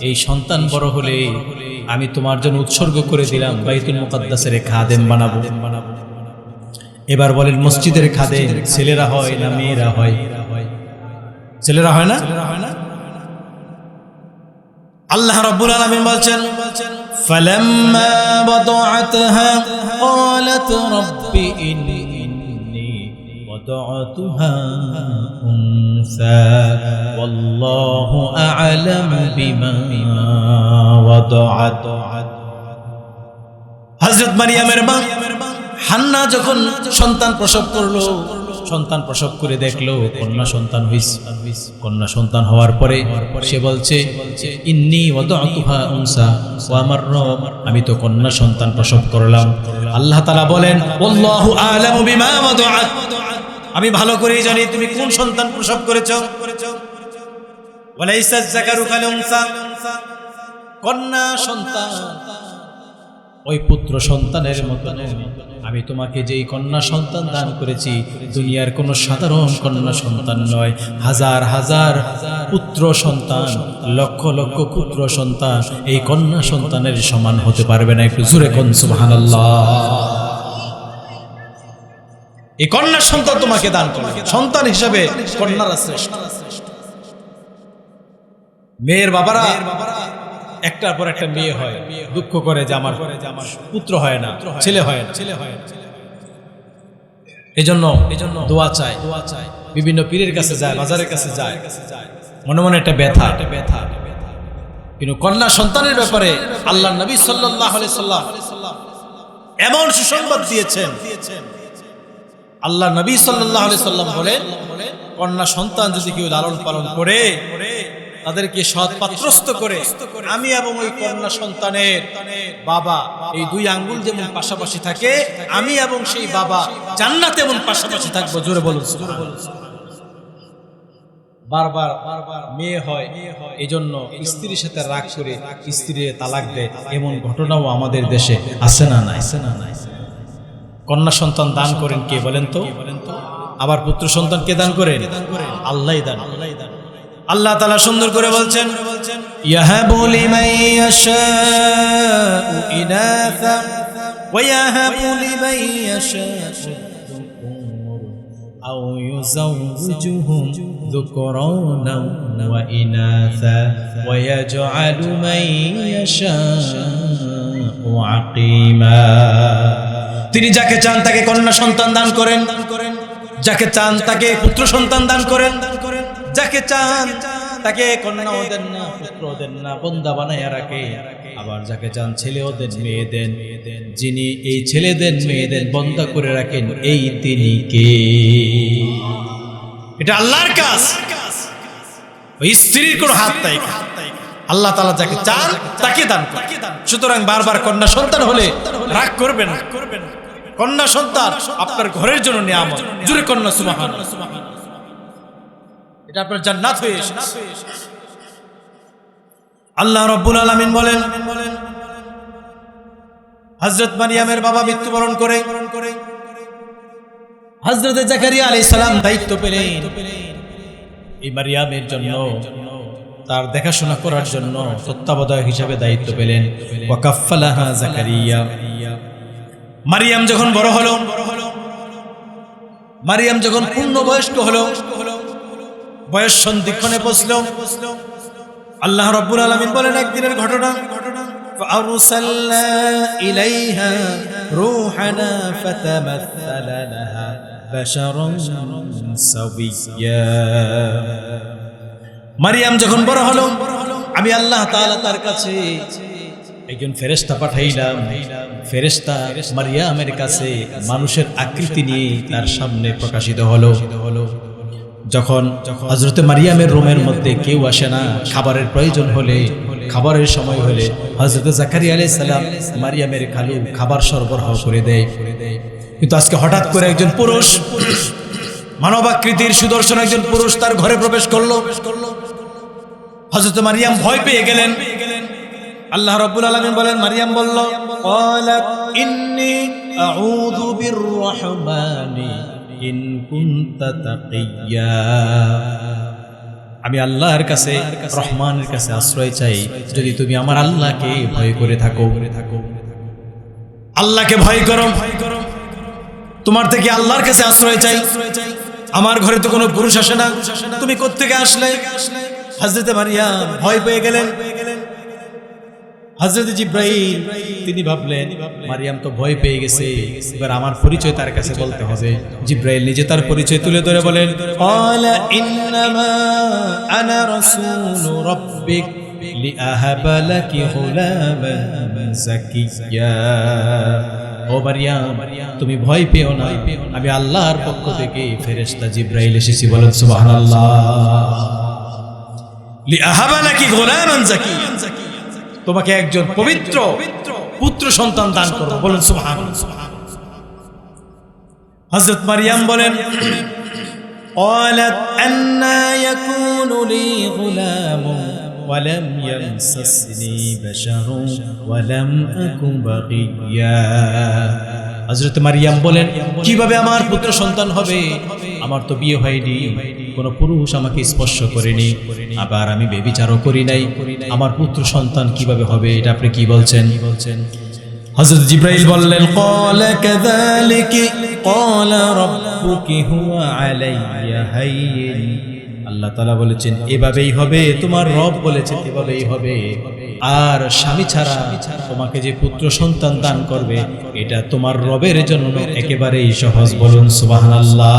এই সন্তান বড় হলে আমি তোমার জন্য উৎসর্গ করে দিলাম, বাইতুল মুকাদ্দাসের খাদেম বানাবো। এবার বলেন, মসজিদের খাদেম ছেলেরা হয় না মেয়েরা হয়? ছেলেরা হয় না? আল্লাহ রাব্বুল আলামিন বলছেন, ফালাম্মা ওয়াদাআতহা ক্বালাত রাব্বি ইন্নী ওয়াদাআতুহা উনসা ওয়াল্লাহু আ'লামু বিমা ওয়াদাআত। হযরত মারিয়ামের মা হান্না যখন সন্তান প্রসব করলো, সন্তান প্রসব করে দেখলো কন্যা সন্তান হইছে। কন্যা সন্তান হওয়ার পরে সে বলছে, ইন্নী ওয়াদাতুহা উনসা, ও আমার রব, আমি তো কন্যা সন্তান প্রসব করলাম। আল্লাহ তাআলা বলেন, আল্লাহু আ'লামু বিমা ওয়াদাআত, আমি ভালো করেই জানি তুমি কোন সন্তান প্রসব করেছো। ওয়ালাইসা যাকারু কাল উনসা, কন্যা সন্তান ওই পুত্র সন্তানের মতো আমি তোমাকে যেই কন্যা সন্তান দান করেছি, দুনিয়ার কোনো সাধারণ কন্যা সন্তান নয়, হাজার হাজার পুত্র সন্তান, লক্ষ লক্ষ পুত্র সন্তান এই কন্যা সন্তানের সমান হতে পারবে না। একটু জোরে কোন সুবহানাল্লাহ। এই কন্যা সন্তান তোমাকে দান করবে, সন্তান হিসাবে কন্যারা শ্রেষ্ঠ। মেয়ের বাবারা একটার পর একটা মেয়ে হয়, দুঃখ করে যে আমার পুত্র হয় না, ছেলে হয় না। এজন্য দোয়া চায়, বিভিন্ন পীরের কাছে যায়, বাজারের কাছে যায়, মনে মনে একটা ব্যথা। কিন্তু কন্যা সন্তানের ব্যাপারে আল্লাহ নবী সাল্লাল্লাহু আলাইহি সাল্লাম এমন সুসংবাদ দিয়েছেন। আল্লাহ নবী সাল্লাল্লাহু আলাইহি সাল্লাম বলেন, কন্যা সন্তান যদি কেউ লালন পালন করে তাদেরকে সৎ পাত্রস্থ করে আমি এবং ওই কন্যা সন্তানের বাবা এই দুই আঙ্গুল যেমন পাশাপাশি থাকে, আমি এবং সেই বাবা জান্নাতে এমন পাশাপাশি থাকবো। জোরে বলুন সুবহানাল্লাহ। বারবার মেয়ে হয়, এজন্য স্ত্রীর সাথে রাগ করে স্ত্রী তালাক দেয়, এমন ঘটনাও আমাদের দেশে আছে না নাই? কন্যা সন্তান দান করেন কে বলেন তো? আবার পুত্র সন্তান কে দান করেন? আল্লাহই দান। আল্লাহ তাআলা সুন্দর করে বলছেন, ইয়াহাবু লিমান ইয়াশাউ ইনাসা ওয়া ইয়াহাবু লিমান ইয়াশাউ আও ইউযাওযিজুহুম যুকরানা ওয়া ইনাসা ওয়া ইয়াজআলু মান ইয়াশাউ আকিমা। তিনি যাকে চান তাকে কন্যা সন্তান দান করেন, যাকে চান তাকে পুত্র সন্তান দান করেন, যাকে চান তাকে কন্যাও দেন না, পুত্রও দেন না, বন্দা বানায়া রাখে। আবার যাকে চান ছেলেও দেন, মেয়ে দেন। যিনি এই ছেলে দেন, মেয়ে দেন, বন্দা করে রাখেন, এই তিনি কে? এটা আল্লাহর কাজ, ওই স্ত্রীর কোনো হাত নাই। আল্লাহ তাআলা যাকে চান তাকে দান করেন। সুতরাং বারবার কন্যা সন্তান হলে রাগ করবেন না। কন্যা সন্তান আপনার ঘরের জন্য নিয়ামত। জোরে কন্যা সুবহানাল্লাহ। এটা আপনার জান্নাত হয়ে এসেছে। আল্লাহ রাব্বুল আলামিন বলেন, হযরত মারিয়ামের বাবা মৃত্যুবরণ করে হযরত জাকারিয়া আলাইহিস সালাম দায়িত্ব পেলেন এই মারিয়ামের জন্য, তার দেখাশোনা করার জন্য তত্ত্বাবধায়ক হিসেবে দায়িত্ব পেলেন। ওয়া কাফফালাহা জাকারিয়া। মারিয়াম যখন বড় হলো, মারিয়াম যখন পূর্ণবয়স্ক হলো, বয়স সন্ধিক্ষণে পৌঁছলো, আল্লাহ রাব্বুল আলামিন বলেন একদিনের ঘটনা, ফাআরসালনা ইলাইহা রূহানা ফাতামাসসালা লাহা বাশারান সাওয়িয়্যা। মারিয়াম যখন বড় হলো, আমি আল্লাহ তাআলা তার কাছে একজন ফেরেশতা পাঠাইলাম। ফেরেশতা মারিয়ামের কাছে মানুষের আকৃতি নিয়ে তার সামনে প্রকাশিত হলো। যখন হযরত মারিয়ামের রুমের মধ্যে কেউ আসে না, খাবারের প্রয়োজন হলে, খাবারের সময় হলে হযরত জাকারিয়া আলাইহিস সালাম মারিয়ামের খালু খাবার সরবরাহ করে দেয়। কিন্তু আজকে হঠাৎ করে একজন পুরুষ, মানবাকৃতির সুদর্শন একজন পুরুষ তার ঘরে প্রবেশ করলো। হযরত মারিয়াম ভয় পেয়ে গেলেন। আল্লাহ রাব্বুল আলামিন বলেন, মারিয়াম বলল, ক্বালাত ইন্নী আউযু বিররহমানি ইন কুনতা তাকিয়্যা। আমি আল্লাহর কাছে, রহমানের কাছে আশ্রয় চাই যদি তুমি আমার আল্লাহকে ভয় করে থাকো। আল্লাহকে ভয় করো, তোমার থেকে আল্লাহর কাছে আশ্রয় চাই। আমার ঘরে তো কোনো পুরুষ আসে না, তুমি কোত্থেকে আসলে? হযরত মারিয়াম ভয় পেয়ে গেলেন। হযরত জিবরাইল তিনি ভাবলেন মারিয়াম তো ভয় পেয়ে গেছে, এবার আমার পরিচয় তার কাছে বলতে হবে। জিবরাইল নিজে তার পরিচয় তুলে ধরে বলেন, ক্বালা ইন্নামা আনা রাসূলু রাব্বিক লিআহাবা লাকি গুলামান যাকিয়্যা। ও মারিয়াম, তুমি ভয় পেও না, আমি আল্লাহর পক্ষ থেকে ফেরেশতা জিবরাইল এসেছি। বলেন সুবহানাল্লাহ। লিআহাবা লাকি গুলামান যাকিয়্যা, তোমাকে একজন পবিত্র পুত্র সন্তান দান করব। বলেন সুবহানাল্লাহ। হযরত মারিয়াম বলেন, ক্বালাত আন্না ইয়াকুনু লি গুলামুন ওয়া লাম ইয়ামসাসনি বাশারুন ওয়া লাম আকুন বাগিয়্যা। হযরত মারিয়াম বলেন, কিভাবে আমার পুত্র সন্তান হবে? আমার তো বিয়ে হয়নি, কোনো পুরুষ আমাকে স্পর্শ করেনি, আবার আমি ব্যভিচারও করি নাই, আমার পুত্র সন্তান কিভাবে হবে? এটা আপনি কি বলছেন? হযরত জিবরাইল বললেন, ক্বালা কাযালিকি ক্বালা রাব্বুকি হুয়া আলাইয়া হায়্যিন। আল্লাহ তাআলা বলেছেন এভাবেই হবে, তোমার রব বলেছেন এভাবেই হবে। আর স্বামী ছাড়া তোমাকে যে পুত্র সন্তান দান করবে এটা তোমার রবের জন্য একেবারেই সহজ। বলুন সুবহানাল্লাহ।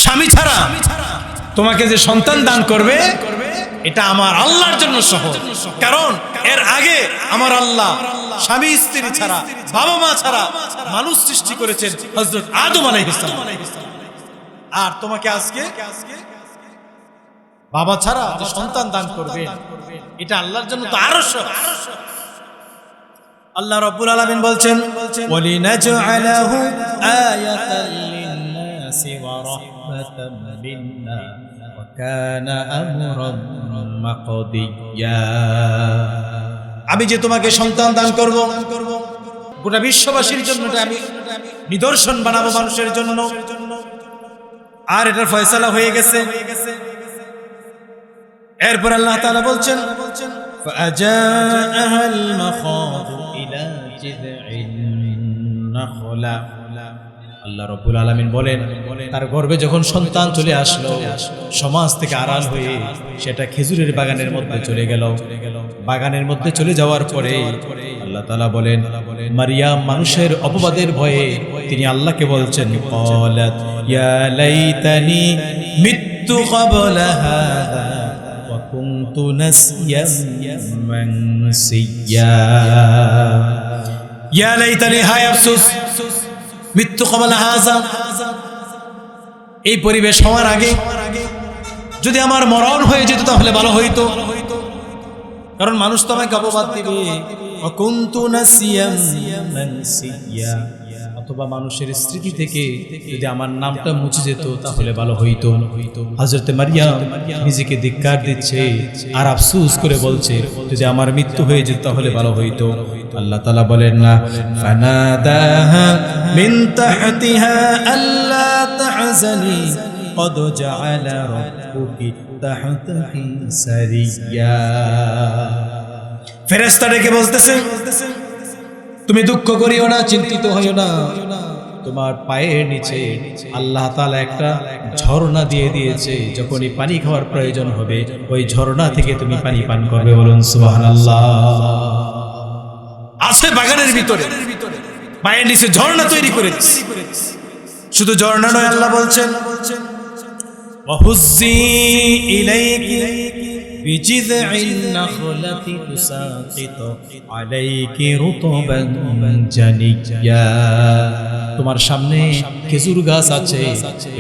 স্বামী ছাড়া তোমাকে যে সন্তান দান করবে এটা আমার আল্লাহর জন্য সহজ। কারণ এর আগে আমার আল্লাহ স্বামী স্ত্রী ছাড়া, বাবা মা ছাড়া মানুষ সৃষ্টি করেছেন হযরত আদম আলাইহিস সালাম। আর তোমাকে আজকে বাবা ছাড়া যে সন্তান দান করবে এটা আল্লাহর জন্য তো আরো সহজ। আল্লাহ রাব্বুল আলামিন বলছেন ওয়ালিনাজআলাহু আয়াতাল লিন্নাসি ওয়া রাহমাতাম মিন্না ওয়া কানা আমরান মাকদিয়া। আমি যে তোমাকে সন্তান দান করব গোটা বিশ্ববাসীর জন্য এটা আমি নিদর্শন বানাবো মানুষের জন্য, আর এটার ফয়সালা হয়ে গেছে। এরপর আল্লাহ তাআলা বলছেন فأجاءها المخاض إلى جذع النخلة। আল্লাহ রাব্বুল আলামিন বলেন তার গর্ভে যখন সন্তান চলে আসলো, সমাজ থেকে আড়াল হয়ে সেটা খেজুরের বাগানের মধ্যে চলে গেল। বাগানের মধ্যে চলে যাওয়ার পরে আল্লাহ তাআলা বলেন মারিয়াম মানুষের অপবাদের ভয়ে তিনি আল্লাহকে বলছেন ক্বালাত ইয়া লাইতানি মিততু ক্বাবলা হাযা ওয়া কুনতু নাসিয়াম মানসিয়া। ইয়া লাইতানি, হায় আফসোস, মৃত্যু ক্বাবলা হাযা, এই পরিবেশ হওয়ার আগে যদি আমার মরণ হয়ে যেত তাহলে ভালো হইতো, কারণ মানুষ তো আমাকে অপবাদ দিবে। ওয়া কুনতু নাসিয়াম মানসিয়া, অথবা মানুষের স্মৃতি থেকে যদি আমার নামটা মুছে যেত তাহলে ভালো হইতো। হযরত মারিয়াম নিজেকে ধিক্কার দিচ্ছে আর আফসোস করে বলছে যদি আমার মৃত্যু হয়ে যেত তাহলে ভালো হইতো। আল্লাহ তাআলা বলেন না ফানাদাহা মিন তাহতিহা আল্লা তাহজানি قد جعل ربك تحتك سريا। ফেরেশতা ডেকে বলতেছে তুমি দুঃখ করিও না, চিন্তিত হইও না, তোমার পায়ের নিচে আল্লাহ তাআলা একটা ঝর্ণা দিয়ে দিয়েছে, যখনই পানি খাওয়ার প্রয়োজন হবে ওই ঝর্ণা থেকে তুমি পানি পান করবে। বলুন সুবহানাল্লাহ। আছে বাগানের ভিতরে পায়ের নিচে ঝর্ণা তৈরি করে দিয়েছে। শুধু ঝর্ণা নয়, আল্লাহ বলছেন وَهُزِّي إِلَيْكِ بِجِذْعِ النَّخْلَةِ تُسَاقِطُ عَلَيْكِ رُطَبًا جَنِيًّا। তোমার সামনে খেজুর গাছ আছে,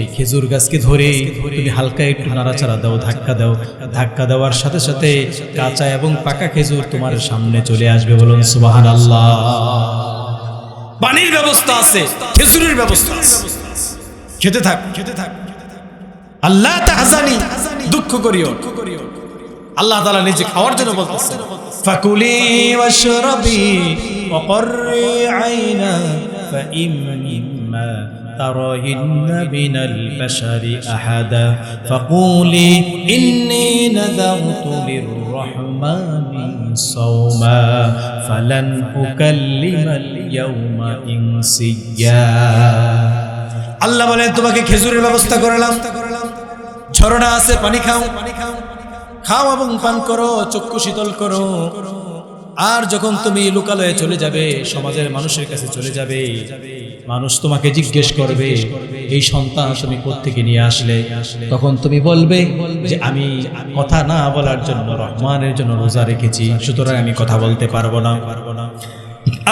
এই খেজুর গাছকে ধরে তুমি হালকা একটু নাড়াচাড়া দাও, ধাক্কা দাও, ধাক্কা দেওয়ার সাথে সাথে কাঁচা এবং পাকা খেজুর তোমার সামনে চলে আসবে। বলুন সুবহানাল্লাহ। পানির ব্যবস্থা আছে, খেজুরের ব্যবস্থা আছে, খেতে থাক, খেতে থাক। আল্লাহ তাহজানি, দুঃখ করিও। আল্লাহ তাআলা নিজে খাওয়ার জন্য বলতেছেন ফাকুলি ওয়াশরাবি ওয়া ক্বাররি আইনা ফাইম্মা তারাইন্না মিনাল বাশারি আহাদা ফাকুলি ইন্নী নাযারতু লিররহমানি সাওমা ফালান উকাল্লিমাল ইয়াওমা ইনসিয়া। আল্লাহ বলেন তোমাকে খেজুরের ব্যবস্থা করলাম, ঝর্ণা আছে, পানি খাও, খাও এবং পান করো, চক্ষু শীতল করো। আর যখন তুমি লোকালয়ে চলে যাবে, সমাজের মানুষের কাছে চলে যাবে, মানুষ তোমাকে জিজ্ঞেস করবে এই সন্তান তুমি কোত্থেকে নিয়ে আসলে, তখন তুমি বলবে যে আমি কথা না বলার জন্য রহমানের জন্য রোজা রেখেছি, সুতরাং আমি কথা বলতে পারবো না,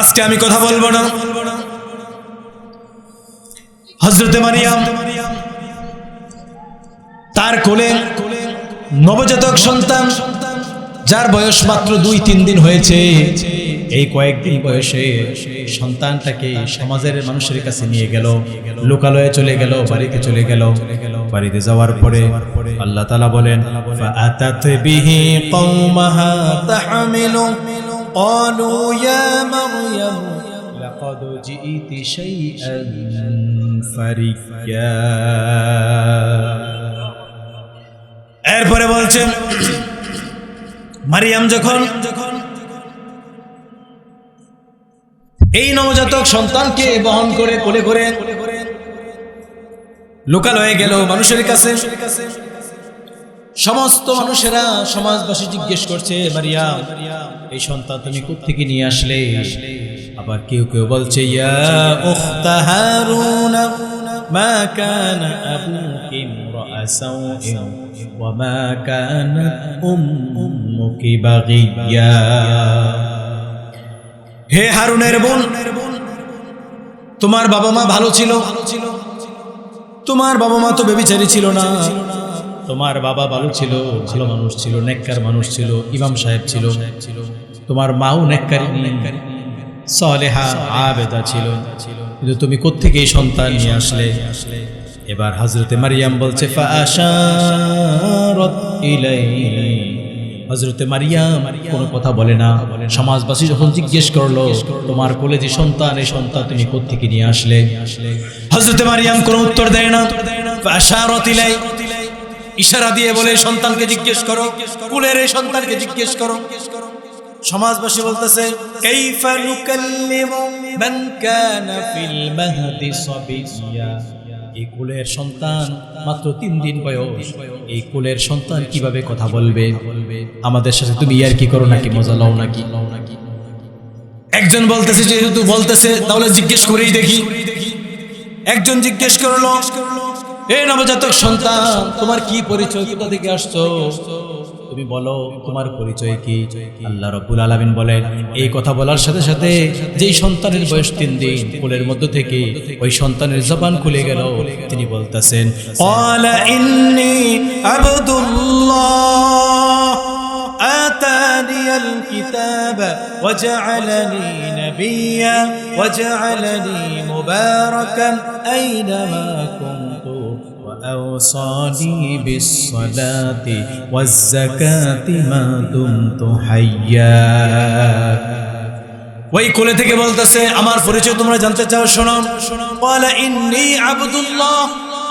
আজকে আমি কথা বলবো না। হযরত মারিয়াম তার কোলে নবজাতক সন্তান, যার বয়স মাত্র 2-3 দিন হয়েছে, এই কয়েকদিন বয়সে সন্তানটাকে সমাজের মানুষের কাছে নিয়ে গেল, লোকালয়ে চলে গেল, বাড়িতে চলে গেল। বাড়িতে যাওয়ার পরে আল্লাহ তাআলা বলেন ফাআতাত বিহি কওমাহা তাহমিলু ক্বালু ইয়া মারইয়াম লাকাদ জিইতি শাইআন ফারিয়া। এরপরে বলছেন মারিয়াম যখন এই নবজাতক সন্তানকে বহন করে কোলে করে লোকালয়ে গেল মানুষের কাছে, সমস্ত মানুষেরা সমাজবাসী জিজ্ঞেস করছে মারিয়াম এই সন্তান তুমি কোত্থেকে নিয়ে আসলে? আবার কেউ কেউ বলছে ইয়া উখতা হারুন মা কানা আবুকি ইমরাআ সাওইন ওয়া মা কানাত উম্মুকি বাগিয়া। হে হারুনের বোন, তোমার বাবা মা ভালো ছিল, তোমার বাবা মা তো ব্যভিচারী ছিল না, তোমার বাবা ভালো ছিল, ভালো মানুষ ছিল, নেককার মানুষ ছিল, ইমাম সাহেব ছিল, তোমার মাও নেককারিনী সালেহা আবেদা ছিল, কিন্তু তুমি কোত্থেকে এই সন্তান নিয়ে আসলে? এবার হযরতে মারিয়াম বলছে ফাআশারাত ইলাইহি। হযরতে মারিয়াম কোনো কথা বলে না। সমাজবাসী যখন জিজ্ঞেস করলো তোমার কোলে যে সন্তান, এই সন্তান তুমি কোত্থেকে নিয়ে আসলে, হযরতে মারিয়াম কোনো উত্তর দেয় না। ফাআশারাত ইলাইহি, ইশারা দিয়ে বলে সন্তানকে জিজ্ঞেস করো, কোলের এই সন্তানকে জিজ্ঞেস করো। সমাজবাসী বলতেছে কাইফা নুকাল্লিমু মান কানা ফিল মাহদি সাবিয়্যা। এই কোলের সন্তান মাত্র 3 দিন বয়স, এই কোলের সন্তান কিভাবে কথা বলবে? আমাদের সাথে তুমি ইয়ার কি করো নাকি, মজা লও নাকি? একজন বলতেছে যেহেতু বলতেছে তাহলে জিজ্ঞেস করেই দেখি। একজন জিজ্ঞেস করলো এই নবজাতক সন্তান তোমার কি পরিচয়, কোথা থেকে আসছো, তুমি বলো তোমার পরিচয় কি? আল্লাহ রাব্বুল আলামিন বলেন এই কথা বলার সাথে সাথে যেই সন্তানের বয়স 3 দিন, কোলের মধ্য থেকে ওই সন্তানের জবান খুলে গেল। তিনি বলতেছেন ক্বালা ইন্নী আবদুল্লাহ আতানিয়াল কিতাবা ওয়াজআলানি নাবিয়্যা ওয়াজআলানি মুবারাকান আইনামা কুনতু وأوصاني بالصلاة والزكاة ما دمت حيا। ওই কোলে থেকে বলতেছে আমার পরিচয় তোমরা জানতে চাও, শোনো। ক্বালা ইন্নী আবদুল্লাহ,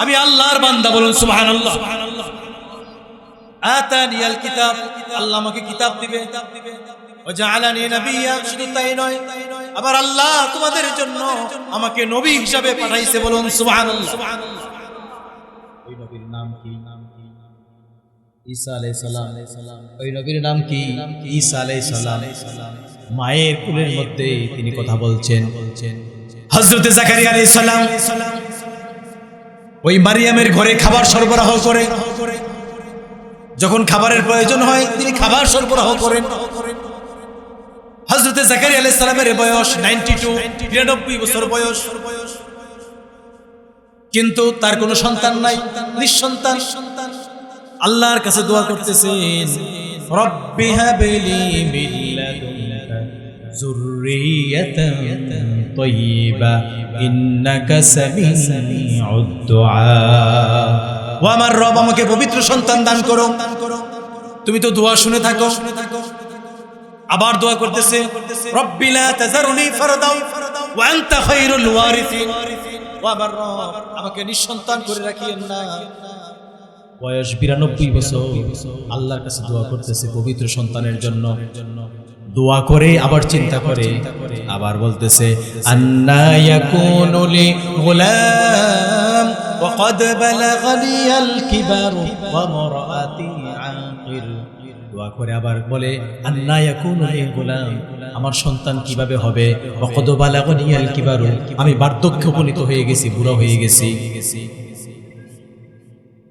আমি আল্লাহর বান্দা, বলুন সুবহানাল্লাহ। আতানিয়াল কিতাব, আল্লাহ আমাকে কিতাব দিবে। ওয়াজআলানি নাবিয়্যা, শুধু তাই নয়, আবার আল্লাহ তোমাদের জন্য আমাকে নবী হিসাবে পাঠাইছে, বলুন সুবহানাল্লাহ। ওই নবীর নাম কি? ঈসা আলাইহিস সালাম। ওই নবীর নাম কি? ঈসা আলাইহিস সালাম। মায়ের কোলের মধ্যে তিনি কথা বলছেন। হযরতে জাকারিয়া আলাইহিস সালাম ওই মারিয়ামের ঘরে খাবার সরবরাহ করে, যখন খাবারের প্রয়োজন হয় তিনি খাবার সরবরাহ করেন। হযরতে জাকারিয়া আলাইহিস সালামের বয়স 92 বছর বয়স, কিন্তু তার কোনো সন্তান নাই, নিঃসন্তান। আল্লাহর কাছে দোয়া করতেছেন রব্বি হাবলি মিন লাদুনকা যুররিয়াতান তাইয়্যিবা ইন্নাকা সামিউদ দুআ। ও আমার রব, আমাকে পবিত্র সন্তান দান করো, তুমি তো দোয়া শুনে থাকো। আবার দোয়া করতেছে রব্বি লা তাযারনি ফারদাও ওয়া আনতা খায়রুল ওয়ারিসিন। ও আমার রব, আমাকে নিঃসন্তান করে রাখিয়েন না। বয়স 92 বছর, আল্লাহর কাছে দোয়া করতেছে পবিত্র সন্তানের জন্য। দোয়া করে আবার চিন্তা করে, আবার বলতেছে আন্না ইয়াকুনু লি গুলাম ওয়া ক্বাদ বালাগানি আল কিবার ওয়া মারআতি আকির। দোয়া করে আবার বলে আন্না ইয়াকুনু লি গুলাম, আমার সন্তান কিভাবে হবে? ওয়া ক্বাদ বালাগানি আল কিবার, আমি বার্ধক্যে উপনীত হয়ে গেছি, বুড়া হয়ে গেছি।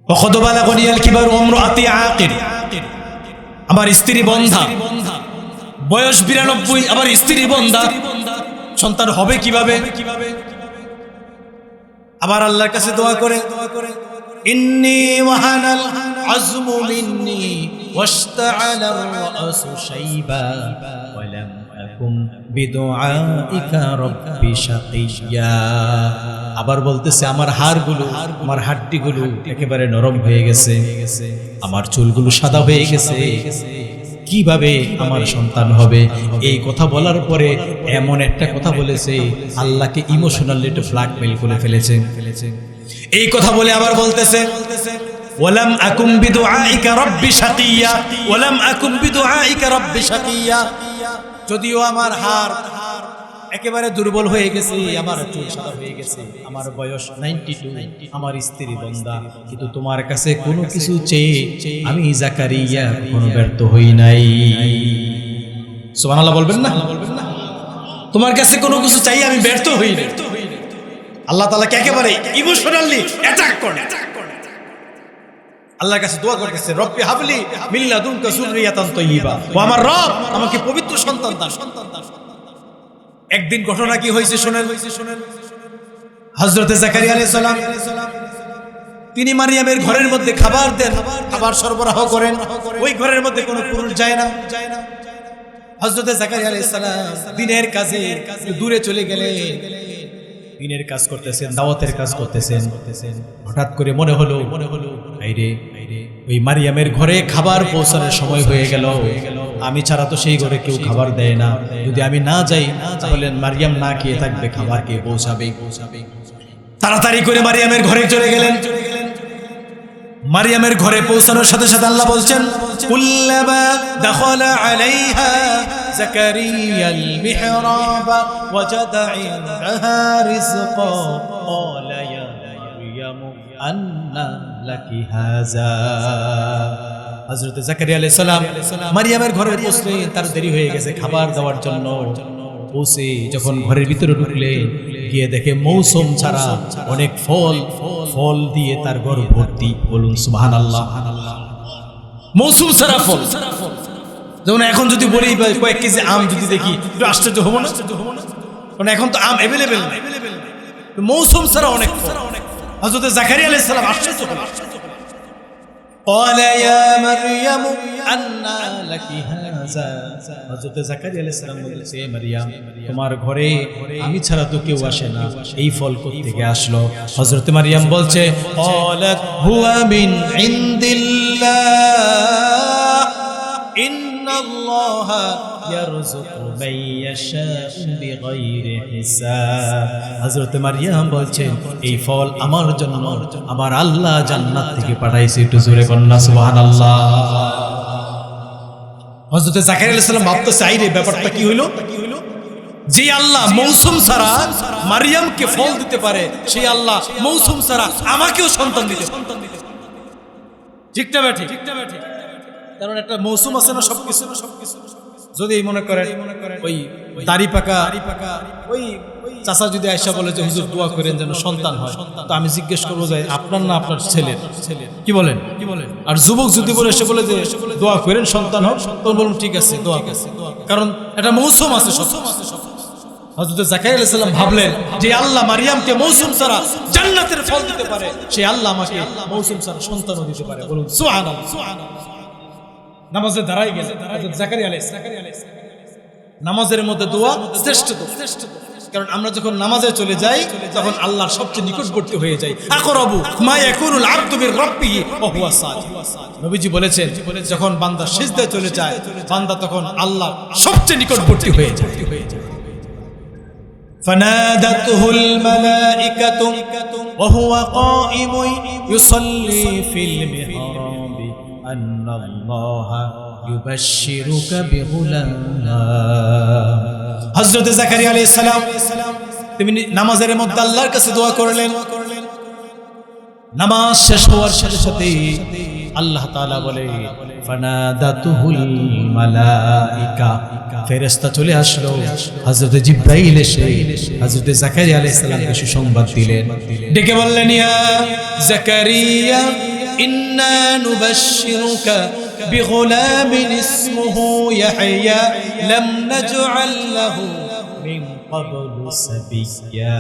ওয়া ক্বাদ বালাগানি আল কিবার ওয়া মারআতি আকির, আমার স্ত্রী বন্ধা, বয়স 92, আবার স্ত্রী বন্ধা, সন্তান হবে কিভাবে? আবার আল্লাহর কাছে দোয়া করে ইন্নী ওয়াহানাল আযমু মিন্নী ওয়াশতাআলার রাসু শাইবা ওয়া লাম আকুম বিদুআইকা রাব্বি শাকিয়্যা। আবার বলতেছে আমার হাড়গুলো, আমার হাড্ডিগুলো একেবারে নরম হয়ে গেছে, আমার চুলগুলো সাদা হয়ে গেছে, কিভাবে আমার সন্তান হবে? এই কথা বলার পরে এমন একটা কথা বলেছে, আল্লাহকে ইমোশনালি একটু ব্ল্যাকমেইল করে ফেলেছে। এই কথা বলে আবার বলতেছে ওয়ালাম আকুম বিদুআইকা রাব্বি শাকিয়্যা, ওয়ালাম আকুম বিদুআইকা রাব্বি শাকিয়্যা। যদিও আমার হাড় একেবারে দুর্বল হয়ে গেছে, আমার চুল সাদা হয়ে গেছে, আমার বয়স 92, আমার স্ত্রী বন্ধা, কিন্তু তোমার কাছে কোনো কিছু চেয়ে আমি জাকারিয়া কোনো ব্যর্থ হই নাই। সুবহানাল্লাহ বলবেন না? তোমার কাছে কোনো কিছু চাই আমি ব্যর্থ হই নাই। আল্লাহ তাআলাকে একেবারে ইমোশনালি অ্যাটাক করে আল্লাহর কাছে দোয়া করতেছে রব্বি হাবলি মিন লাদুনকা যুররিয়াতান তাইয়্যিবা, ও আমার রব, আমাকে পবিত্র সন্তান দান। একদিন ঘটনা কি হয়েছে শুনেন। হযরতে জাকারিয়া আলাইহিস সালাম তিনি মারিয়ামের ঘরের মধ্যে খাবার দেন, খাবার সরবরাহ করেন। ওই ঘরের মধ্যে কোনো পুরুষ যায় না। হযরত জাকারিয়া আলাইহিস সালাম দিনের কাজে দূরে চলে গেলেন, দিনের কাজ করতেছেন, দাওয়াতের কাজ করতেছেন। হঠাৎ করে মনে হলো আইরে ওই মারিয়ামের ঘরে খাবার পৌঁছানোর সময় হয়ে গেল, আমি ছাড়া তো সেই ঘরে কেউ খাবার দেয় না, যদি আমি না যাই তাহলে মারিয়াম না খেয়ে থাকবে, খাবার কে পৌঁছাবে। তাড়াতাড়ি করে মারিয়ামের ঘরে চলে গেলেন। মারিয়ামের ঘরে পৌঁছানোর সাথে সাথে আল্লাহ বলছেন, কুল্লামা দাখালা আলাইহা জাকারিয়াল মিহরাব ওয়াজাদা ইনদাহা রিজকা ক্বালা ইয়া মারইয়াম আন্না লাকি হাযা। হযরত জাকারিয়া আলাইহিস সালাম মারিয়ামের ঘরে পৌঁছলেন, তার দেরি হয়ে গেছে খাবার দেওয়ার জন্য। পৌঁছে যখন ঘরের ভিতরে ঢুকলেন, গিয়ে দেখে মৌসুম ছাড়া অনেক ফল দিয়ে তার ঘর ভর্তি। বলুন সুবহানাল্লাহ। মৌসুম ছাড়া ফল, যেমন এখন যদি বলি কয়েক কেজি আম যদি দেখি একটু আশ্চর্য হবো না? কারণ এখন তো আম অ্যাভেলেবেল নাই, মৌসুম ছাড়া অনেক ফল। হযরত জাকারিয়া আলাইহিস সালাম আশ্চর্য হলেন। ক্বালা ইয়া মারইয়াম আন্না লাকি হাযা। হযরত জাকারিয়া আলাইহিস সালাম বলেছে, হে মারইয়াম, তোমার ঘরে আমি ছাড়া তো কেউ আসে না, এই ফল কোথা থেকে আসলো? হযরত মারইয়াম বলছে, ক্বালাত হুয়া মিন ইনদিল্লাহ ইন্নাল্লাহা ইয়ারযুকু মান ইয়াশাউ বিগাইরি হিসাব। হযরত মারইয়াম বলছেন, এই ফল আমার জন্য আমার আল্লাহ জান্নাত থেকে পাঠাইছে। একটু জোরে কন্না সুবহানাল্লাহ। হযরত জাকারিয়া আলাইহিস সালাম ভাবতেছে, আইরে ব্যাপারটা কি হইলো? যে আল্লাহ মৌসুম ছাড়া মারিয়ামকে ফল দিতে পারে, সেই আল্লাহ মৌসুম ছাড়া আমাকেও সন্তান দিতে পারে। ঠিক না বেঠিক? কারণ একটা মৌসুম আছে না সবকিছু। যদি মনে করেন ওই দাড়ি পাকা ওই চাচা যদি আয়েশা বলে যে হুজুর দোয়া করেন যেন সন্তান হয়, তো আমি জিজ্ঞেস করবো যে আপনার না আপনার ছেলের? কি বলেন? আর যুবক যদি বলে সে বলে যে দোয়া করেন সন্তান হোক, তখন বলুন ঠিক আছে দোয়া, কারণ একটা মৌসুম আছে। হযরত জাকারিয়া আলাইহিস সালাম ভাবলেন যে আল্লাহ মারিয়ামকে মৌসুম ছাড়া জান্নাতের ফল দিতে পারে, সেই আল্লাহ আমাকে মৌসুম ছাড়া সন্তানও দিতে পারে। বলুন সুবহানাল্লাহ। নামাজে দাঁড়াই গেলেন হযরত জাকারিয়া আলাইহিস সালাম। নামাজের মধ্যে দোয়া শ্রেষ্ঠ দোয়া, কারণ আমরা যখন নামাজে চলে যাই তখন আল্লাহর সবচেয়ে নিকটবর্তী হয়ে যাই। আকরাবু মা ইয়াকুনুল আবদু বির রাব্বিহি ওয়া হুয়া সাজিদ। নবীজি বলেছেন, যখন বান্দা সিজদায় চলে যায়, বান্দা তখন আল্লাহ সবচেয়ে নিকটবর্তী হয়ে যায়। ফানাদাতুহুল মালাইকাতু ওয়া হুয়া কাইমুন ইউসাল্লি ফিল মিহরাব আন্নাল্লাহা ইউবাশশিরুকা বিগুলাম। হযরত জাকারিয়া আলাইহিস সালাম তিনি নামাজের মধ্যে আল্লাহর কাছে দোয়া করলেন। নামাজ শেষ হওয়ার সাথে সাথে আল্লাহ তাআলা বলে, ফানাদাতুহুল মালাইকা, ফেরেশতা চলে আসলো। হযরত জিবরাইল এসে হযরত জাকারিয়া আলাইহিস সালামকে সুসংবাদ দিলেন, ডেকে বললেন, ইয়া জাকারিয়া ইন্না নুবাশশিরুকা বিগুলামিন ইসমুহু ইয়াহইয়া লাম নাজআল লাহু মিন ক্বাবলু সাবিয়্যা।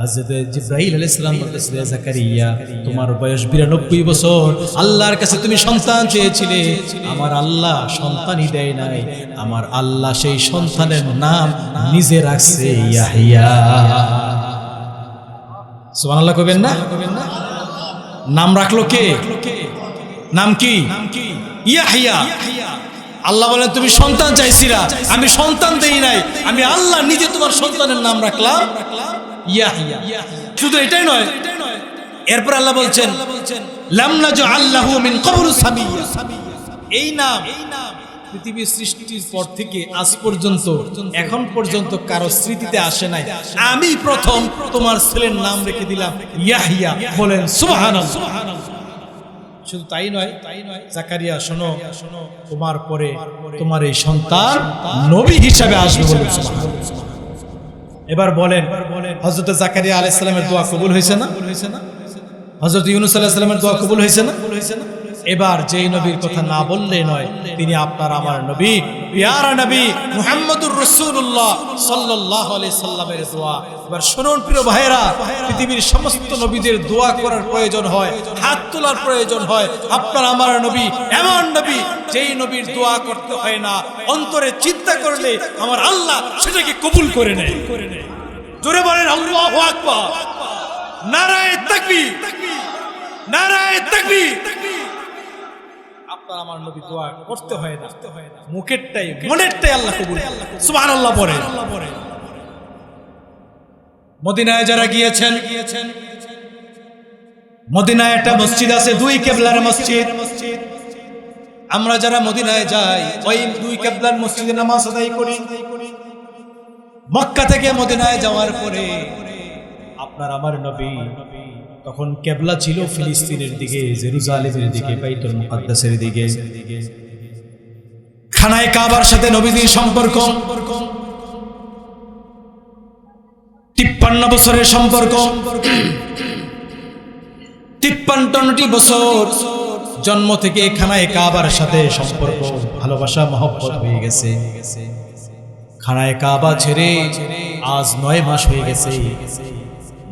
হযরত জিবরাইল আলাইহিস সালাম বলতেছিল, জাকারিয়া তোমার বয়স 92 বছর, আল্লাহর কাছে তুমি সন্তান চেয়েছিলে, আমার আল্লাহ সন্তানই দেয় নাই, আমার আল্লাহ সেই সন্তানের নাম নিজে রাখছে ইয়াহইয়া। সুবহানাল্লাহ কইবেন না? নাম রাখলো কে? নাম কি? ইয়াহইয়া। আল্লাহ বলেন, তুমি সন্তান চাইছিলা, আমি সন্তান দেই নাই, আমি আল্লাহ নিজে তোমার সন্তানের নাম রাখলাম ইয়াহইয়া। শুধু এটাই নয়, এরপর আল্লাহ বলছেন, লাম নাজআল লাহু মিন ক্বাবলু সাবিয়্যা। এই নাম পৃথিবীর সৃষ্টির পর থেকে আজ পর্যন্ত এখন পর্যন্ত কারো স্মৃতিতে আসে নাই, আমি প্রথম তোমার ছেলের নাম রেখে দিলাম ইয়াহইয়া। বলেন সুবহানাল্লাহ। শুধু তাই নয়, জাকারিয়া শোনো, তোমার পরে তোমার এই সন্তান নবী হিসাবে আসবে। বলেন সুবহানাল্লাহ। এবার বলেন, হযরত জাকারিয়া আলাইহিস সালামের দোয়া কবুল হয়েছে না? হযরত ইউনূস আলাইহিস সালামের দোয়া কবুল হয়েছে না? এবার যেই নবীর কথা না বললে নয়, তিনি আপনার আমার নবী, প্যারা নবী মুহাম্মদুর রাসূলুল্লাহ সাল্লাল্লাহু আলাইহি সাল্লামের দোয়া। এবার শুনুন প্রিয় ভাইরা, পৃথিবীর সমস্ত নবীদের দোয়া করার প্রয়োজন হয়, হাত তোলার প্রয়োজন হয়। আপনার আমার নবী এমন নবী, যেই নবীর দোয়া করতে হয় না, অন্তরে চিন্তা করলে আমার আল্লাহ সেটাকে কবুল করে নেয়। জোরে বলেন আল্লাহু আকবার, নারায়ে তাকবীর, নারায়ে তাকবীর। আপনার আমার নবী দোয়া করতে হয় না, মুখেরটাই মনেরটাই আল্লাহ কবুল। সুবহানাল্লাহ পড়ে। মদিনায় যারা গিয়েছেন, মদিনায় একটা মসজিদ আছে, দুই কিবলার মসজিদ। আমরা যারা মদিনায় যাই, ওই দুই কিবলার মসজিদে নামাজ আদায় করি। মক্কা থেকে মদিনায় যাওয়ার পরে আপনার আমার নবী তখন কিবলা ছিল ফিলিস্তিনের দিকে, জেরুজালেমের দিকে, বাইতুল মুকাদ্দাসের দিকে। খানায়ে কাবার সাথে নবীজির সম্পর্ক 53 বছরের সম্পর্ক। 53টি বছর জন্ম থেকে খানায়ে কাবার সাথে সম্পর্ক, ভালোবাসা মহব্বত হয়ে গেছে। খানায়ে কাবা ছেড়ে আজ 9 মাস হয়ে গেছে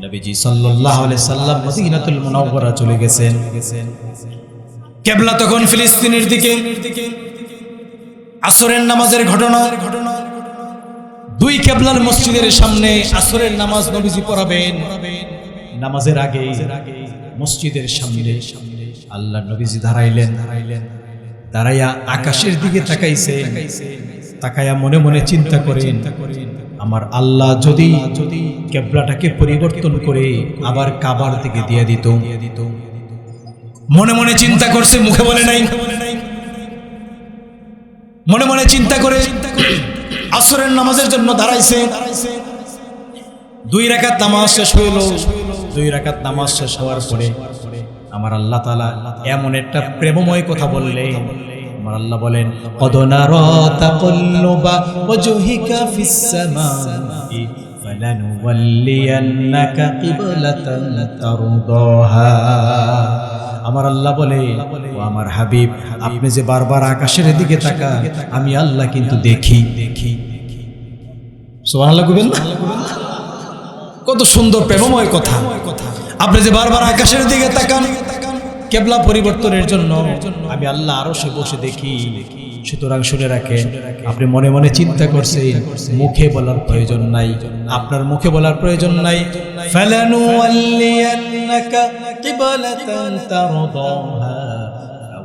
নবীজি সাল্লাল্লাহু আলাইহি সাল্লাম মদিনাতুল মুনাওয়ারা চলে গেছেন। কিবলা তখন ফিলিস্তিনের দিকে। আসরের নামাজের ঘটনা, দুই কিবলার মসজিদের সামনে আসরের নামাজ নবীজি পড়াবেন। নামাজের আগে মসজিদের সামনে আল্লাহ নবীজি দাঁড়াইলেন। দাঁড়াইয়া আকাশের দিকে তাকাইছেন। তাকায়া মনে মনে চিন্তা করেন, আমার আল্লাহ যদি কিবলাটাকে পরিবর্তন করে আবার কাবার দিকে দিয়ে দিত। মনে মনে চিন্তা করছে, মুখে বলে নাই। মনে মনে চিন্তা করে আসরের নামাজের জন্য দাঁড়াইছে। 2 রাকাত নামাজ শেষ হইল। 2 রাকাত নামাজ শেষ হওয়ার পরে আমার আল্লাহ তাআলা এমন একটা প্রেমময় কথা বললেন। আমার আল্লাহ বলেন, কদ নারা তাকাল্লুবা ওয়াজহিকা ফিস সামাই ফালানুওয়াল্লিয়ান্নাকা কিবলাতান তারদাহা। আমার আল্লাহ বলে, ও আমার হাবিব, আপনি যে বারবার আকাশের দিকে তাকান, আমি আল্লাহ কিন্তু দেখি। সুবহানাল্লাহ কইবেন না? কত সুন্দর প্রেমময় কথা। আপনি যে বারবার আকাশের দিকে তাকান কিবলা পরিবর্তনের জন্য, আমি আল্লাহ আরশে বসে দেখি। সুতরাং শুনে রাখেন, আপনি মনে মনে চিন্তা করছেন, মুখে বলার প্রয়োজন নাই, আপনার মুখে বলার প্রয়োজন নাই। ফালানুওয়াল্লিয়ান্নাকা কিবলাতান তারদাহা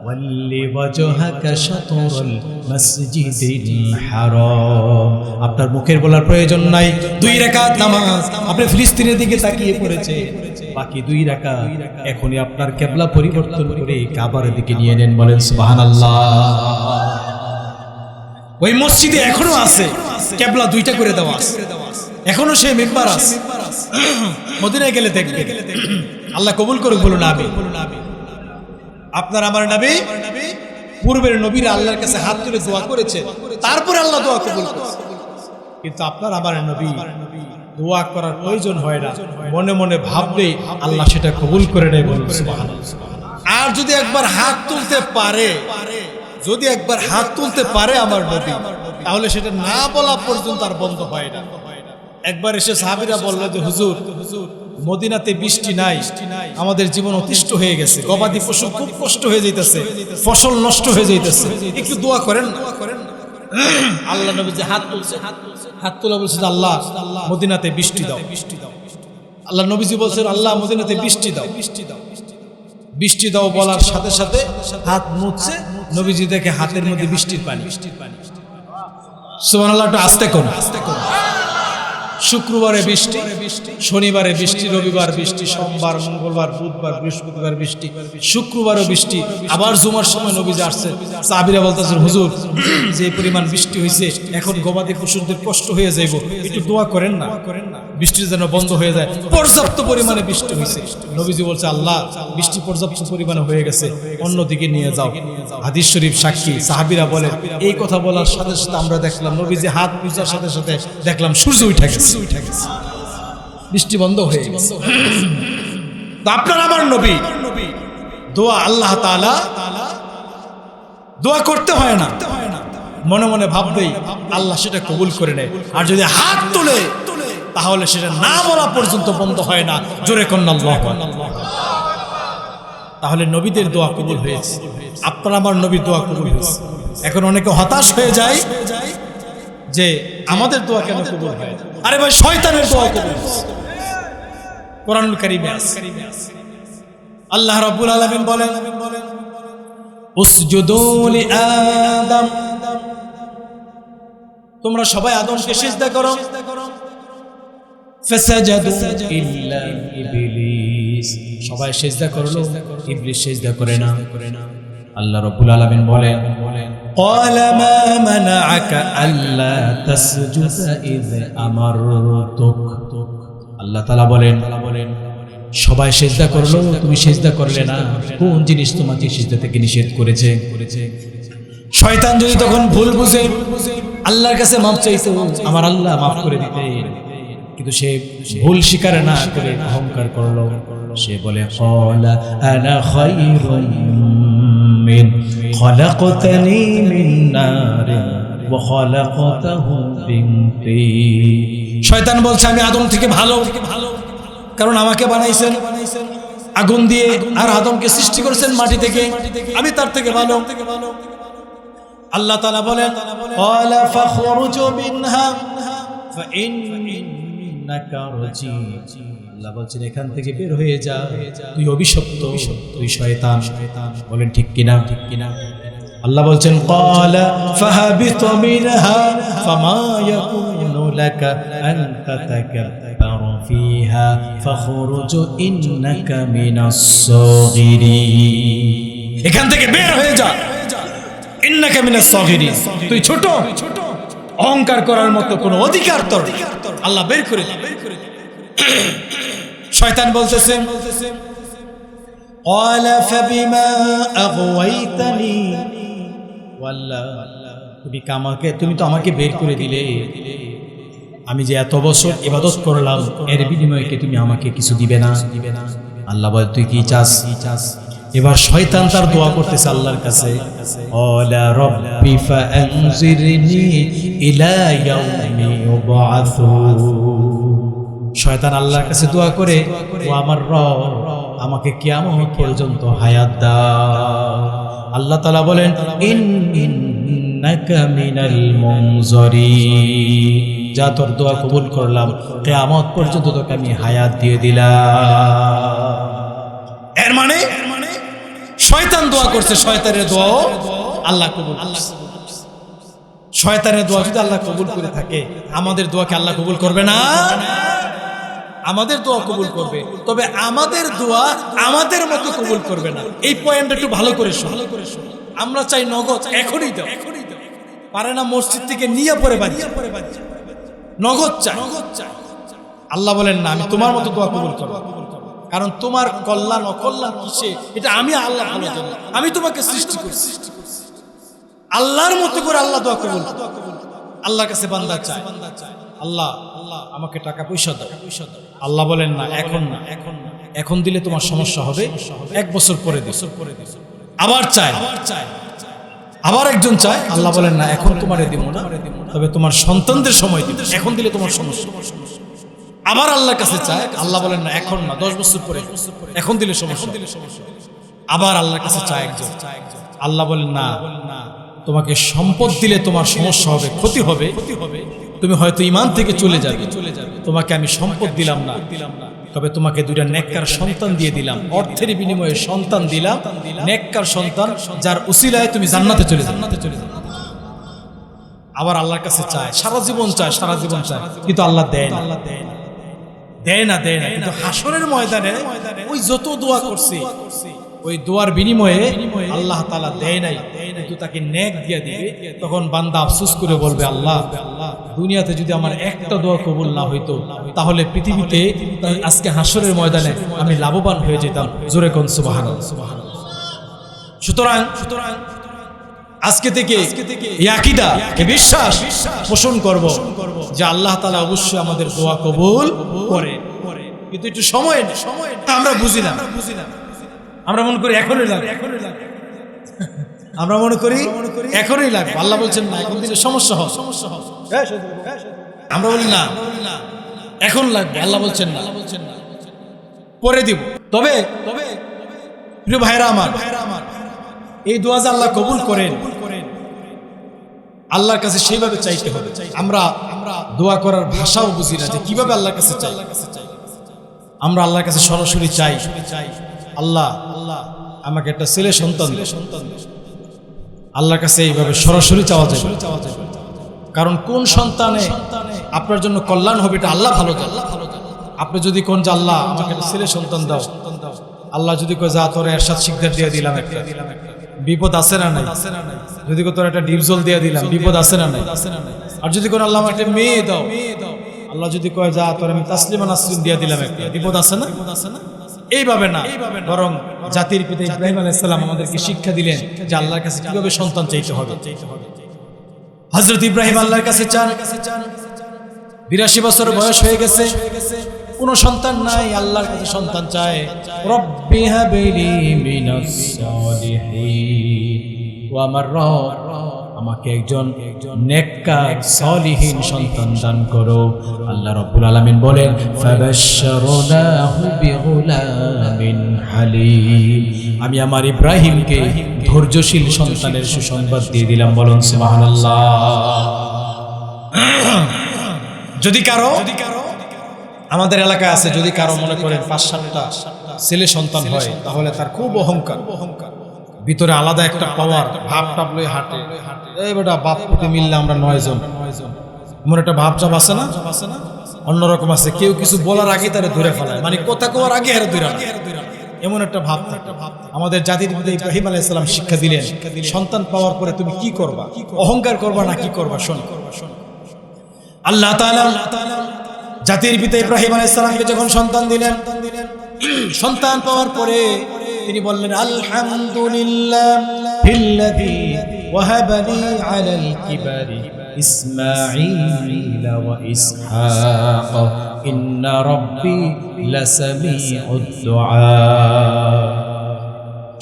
ফাওয়াল্লি ওয়াজহাকা শাতরাল মাসজিদিল হারাম। আপনার মুখের বলার প্রয়োজন নাই। 2 রাকাত নামাজ আপনি ফিলিস্তিনের দিকে তাকিয়ে পড়েছে, বাকি 2 রাকাত এখনই আপনার কিবলা পরিবর্তন করে কাবার দিকে নিয়ে নেন। বলেন সুবহানাল্লাহ। ওই মসজিদে এখনো আছে কিবলা 2টা করে দেওয়া আছে, এখনো সেই মিম্বার আছে। মদিনায় গেলে দেখবে। আল্লাহ কবুল করুক, বলুন আমিন। আপনার আমার নবী পূর্বের নবীরা আল্লাহর কাছে হাত তুলে দোয়া করেছে, তারপরে আল্লাহ দোয়া কবুল করেছে। কিন্তু আপনার আমার নবী দোয়া করার প্রয়োজন হয় না, মনে মনে ভাবলেই আল্লাহ সেটা কবুল করে নেয়। বলুন সুবহানাল্লাহ। আর যদি একবার হাত তুলতে পারে, যদি একবার হাত তুলতে পারে আমার নবী, তাহলে সেটা না বলা পর্যন্ত আর বন্ধ হয় না। একবার এসে সাহাবীরা বলল যে হুজুর, মদিনাতে বৃষ্টি নাই, আমাদের জীবন অতিষ্ঠ হয়ে গেছে, গবাদি পশু খুব কষ্ট হয়ে যাইতেছে, ফসল নষ্ট হয়ে যাইতেছে, একটু দোয়া করেন। আল্লাহ নবী যে হাত তুলছে, হাত তোলা বলছে, আল্লাহ মদিনাতে বৃষ্টি দাও। আল্লাহ নবীজি বলছেন, আল্লাহ মদিনাতে বৃষ্টি দাও, বৃষ্টি দাও বলার সাথে সাথে হাত মুছছে, নবীজি দেখে হাতের মধ্যে বৃষ্টির পানি। সুবহানাল্লাহ। একটু আস্তে করুন। শুক্রবারে বৃষ্টি, শনিবারে বৃষ্টি, রবিবার বৃষ্টি, সোমবার, মঙ্গলবার, বুধবার, বৃহস্পতিবার বৃষ্টি, শুক্রবারও বৃষ্টি। আবার জুমার সময় নবীজি আসছে, সাহাবীরা বলতেছেন, হুজুর যে পরিমাণ বৃষ্টি হয়েছে, এখন গবাদি পশুদের কষ্ট হয়ে যাইব, একটু দোয়া করেন না, বৃষ্টি যেন বন্ধ হয়ে যায়। পর্যাপ্ত পরিমাণে বৃষ্টি হয়েছে। নবীজি বলছে, আল্লাহ বৃষ্টি পর্যাপ্ত পরিমাণে হয়ে গেছে, অন্যদিকে নিয়ে যাও। হাদিস শরীফ সাক্ষী। সাহাবীরা বলেন, এই কথা বলার সাথে সাথে আমরা দেখলাম নবীজি হাত মুছার সাথে সাথে দেখলাম সূর্য উঠে গেছে, বৃষ্টি বন্ধ হয়ে গেছে। তো আপনার আমার নবী দোয়া আল্লাহ তাআলা দোয়া করতে হয় না, মনে মনে ভাববেই আল্লাহ সেটা কবুল করে নেয়। আর যদি হাত তোলে তাহলে সেটা না বলা পর্যন্ত বন্ধ হয় না। জোরে কন্না আল্লাহু আকবার। তাহলে নবীদের দোয়া কবুল হয়েছে, আপনার আমার নবীর দোয়া কবুল হয়েছে। এখন অনেকে হতাশ হয়ে যায় যে আমাদের দোয়া কেন কবুল হয়? আরে ভাই, শয়তানের দোয়া কবুল হয়েছে। কোরআনুল কারীমে আছে, আল্লাহ রাব্বুল আলামিন বলেন, উসজুদু লিআদম, তোমরা সবাই আদমকে সিজদা করো। ফাসাজাদু ইল্লা ইবলিস, সবাই সিজদা করলো, ইবলিস সিজদা করে না। আল্লাহ রাব্বুল আলামিন বলেন, ক্বালা মা মানাআকা আল্লা তাসজুদা ইয আমারতুক। আল্লাহ তাআলা বলেন, সবাই সিজদা করলো, তুমি সিজদা করলে না, কোন জিনিস তোমাকে সিজদা থেকে নিষেধ করেছে? শয়তান যদি তখন ভুল বুঝে আল্লাহর কাছে মাফ চাইতো, আমার আল্লাহ মাফ করে দিতেন, কিন্তু সে ভুল স্বীকার না করে অহংকার করলো। সে বলে, ক্বালা আনা খায়রুম মিন খলাকতানি মিন নারিন ওয়া খলাকতাহু মিন তিন। শয়তান বলছে আমি আদম থেকে ভালো, কারণ আমাকে বানাইছেন আগুন দিয়ে, আর আদমকে সৃষ্টি করেছেন মাটি থেকে, আমি তার থেকে ভালো। আল্লাহ তাআলা বলেন, ক্বালা ফাখরুজ মিনহা ফাইন্নাকা রাজিম। আল্লাহ বলছেন এখান থেকে বের হয়ে যা, তুই অভিশপ্ত, তুই শয়তান। বলেন ঠিক কিনা? ঠিক কিনা? আল্লাহ বলছেন, ক্বালা ফাহাবিত মিনহা ফামা ইয়াকুনু লাকা আন তাতাকাব্বারা ফিহা ফাখরুজ ইন্নাকা মিনাস সাগিরিন। এখান থেকে বের হয়ে যা, ইন্নাকা মিনাস সাগিরিন, তুই ছোট, অহংকার করার মতো কোনো অধিকার তোর। আল্লাহ বের করে দিল। শয়তান বলতেছে, ক্বালা ফাবিমা আগওয়াইতানি, তুমি তো আমাকে বের করে দিলে, আমি যে এত বছর ইবাদত করলাম এর বিনিময়ে কি তুমি আমাকে কিছু দিবে না? আল্লাহ বলে, তুই কি চাস? এবার শয়তান তার দোয়া করতেছে আল্লাহর কাছে, ক্বালা রাব্বি ফাআনজিরনি ইলা ইয়াউমি ইউবআসুন। শয়তান আল্লাহর কাছে দোয়া করে, ও আমার রব, আমাকে কিয়ামত পর্যন্ত হায়াত দাও। আল্লাহ তাআলা বলেন, ইন্নাকা মিনাল মুনজারিন, যা তোর দোয়া কবুল করলাম, কিয়ামত পর্যন্ত তোকে আমি হায়াত দিয়ে দিলাম। এর মানে শয়তান দোয়া করছে, শয়তানের দোয়াও আল্লাহ কবুল করছে। শয়তানের দোয়া যদি আল্লাহ কবুল করে থাকে, আমাদের দোয়াকে আল্লাহ কবুল করবে না? আমাদের দোয়া কবুল করবে, তবে আমাদের দোয়া আমাদের মতো কবুল করবে না। এই পয়েন্টটা একটু ভালো করে শোনো। আমরা চাই নগদ, এখনই দাও, পারে না মসজিদ থেকে নিয়ে পরে বাড়ি, নগদ চাই। আল্লাহ বলেন না, আমি তোমার মতো দোয়া কবুল করব, কারণ তোমার কল্যাণ অকল্যাণ কিসে, এটা আমি আল্লাহ ভালো জানি। আমি তোমাকে সৃষ্টি করছি, আল্লাহর মতো করে আল্লাহ দোয়া কবুল। আল্লাহর কাছে বান্দা চায়, আল্লাহ আমাকে টাকা পয়সা দাও। আল্লাহ বলেন না, এখন না, এখন দিলে তোমার সমস্যা হবে, 1 বছর পরে দিও। আবার চায়, আবার একজন চায়, আল্লাহ বলেন না, এখন তোমারে দিব না, তবে তোমার সন্তানদের সময় দিব, এখন দিলে তোমার সমস্যা। আবার আল্লাহর কাছে চায়, আল্লাহ বলেন না, এখন না, 10 বছর পরে, এখন দিলে সমস্যা। আবার আল্লাহর কাছে চায় একজন, আল্লাহ বলেন না, তোমাকে সম্পদ দিলে তোমার সমস্যা হবে, ক্ষতি হবে, তুমি হয়তো ঈমান থেকে চলে যাবে, তোমাকে আমি সম্পদ দিলাম না, তবে তোমাকে 2টা নেককার সন্তান দিয়ে দিলাম, অর্থের বিনিময়ে সন্তান দিলাম, নেককার সন্তান, যার উসিলায় তুমি জান্নাতে চলে যাবে। আবার আল্লাহর কাছে চায়, সারা জীবন চায়, কিন্তু আল্লাহ দেয় না। কিন্তু হাসরের ময়দানে ওই যত দোয়া করছে, ওই দোয়ার বিনিময়ে আল্লাহ তাআলা দেয় নাই, কিন্তু তাকে নেক দিয়ে দিবে। তখন বান্দা আফসোস করে বলবে, আল্লাহ, দুনিয়াতে যদি আমার একটা দোয়া কবুল না হইতো, তাহলে পৃথিবীতে আজকে হাসরের ময়দানে আমি লাভবান হয়ে যেতাম। জোরে কোন সুবহানাল্লাহ। সুতরাং আজকে থেকে এই আকীদা, এই বিশ্বাস পোষণ করব যে আল্লাহ তাআলা অবশ্যই আমাদের দোয়া কবুল করে, কিন্তু একটু সময় আমরা বুঝি না। আমরা মনে করি এখনই লাগবে, আমরা মনে করি এখনই লাগবে। আল্লাহ বলছেন না, এখন দিলে সমস্যা হবে। আমরা বলি না এখন লাগবে, আল্লাহ বলছেন না পরে দিব। তবে প্রিয় ভাইরা আমার, এই দোয়া যে আল্লাহ কবুল করেন, আল্লাহর কাছে সেইভাবে চাইতে হবে। আমরা দোয়া করার ভাষাও বুঝি না যে কিভাবে আল্লাহর কাছে চাই। আমরা আল্লাহর কাছে সরাসরি চাই, আল্লাহ আমাকে একটা ছেলে সন্তান। আল্লাহর কাছে এইভাবে সরাসরি চাওয়া যায়, কারণ কোন সন্তানে আপনার জন্য কল্যাণ হবে এটা আল্লাহ ভালো জানেন। আপনি যদি কোন যে আল্লাহ আমাকে একটা ছেলে সন্তান দাও, আল্লাহ যদি কয় যা তোর এরশাদ শিকদার দিয়ে দিলাম, একটা বিপদ আছে না নাই? যদি তোর একটা ডিপজল দিয়ে দিলাম, বিপদ আছে না নাই? আর যদি কোন আল্লাহ আমাকে মেয়ে দাও, আল্লাহ যদি কয় যা তোর আমি তাসলিমা নাসরিন দিয়ে দিলাম, একটা বিপদ আছে না? এইভাবে না, বরং জাতির পিতা ইব্রাহিম আলাইহিস সালাম আমাদেরকে শিক্ষা দিলেন যে আল্লাহর কাছে কিভাবে সন্তান চাইতে হবে। হযরত ইব্রাহিম আল্লাহর কাছে চান, 82 বছর বয়স হয়ে গেছে, কোনো সন্তান নাই, আল্লাহর কাছে সন্তান চায়। রব্বি হাবলি মিনাস সালিহিন, ও আমার রব আমাকে একজন নেককার সলিহিন সন্তান দান করো। আল্লাহ রাব্বুল আলামিন বলেন ফাবাশশারনাহু বিগুলামিন হালিম, আমি আমার ইব্রাহিমকে ধৈর্যশীল সন্তানের সুসংবাদ দিয়ে দিলাম। বলুন সুবহানাল্লাহ। যদি কারো আমাদের এলাকায় আছে, যদি কারো মনে করেন 5-7টা ছেলে সন্তান হয়, তাহলে তার খুব অহংকার, ভিতরে আলাদা একটা পাওয়ার, ভাব টাব লয়ে হাঁটে, এই বেটা বাপ পুতে মিললে আমরা 9 জন, এমন একটা ভাব চাপ আছে না? অন্যরকম আছে, কেউ কিছু বলার আগে তারা ধরে ফেলায়, মানে কথা কোয়ার আগে হারে ধরে, এমন একটা ভাব। আমাদের জাতির পিতা ইব্রাহিম আলাইহিস সালাম শিক্ষা দিলেন, সন্তান পাওয়ার পরে তুমি কি করবা, অহংকার করবা না কি করবা? শোন, আল্লাহ তাআলা জাতির পিতা ইব্রাহিম আলাইহিস সালামকে যখন সন্তান দিলেন, সন্তান পাওয়ার পরে তিনি বললেন আলহামদুলিল্লাহিল্লাযী ওয়াহাবানি আলাল কিবারি ইসমাঈল ওয়া ইসহাক ইন্না রাব্বি লাসামিউদ দুআ।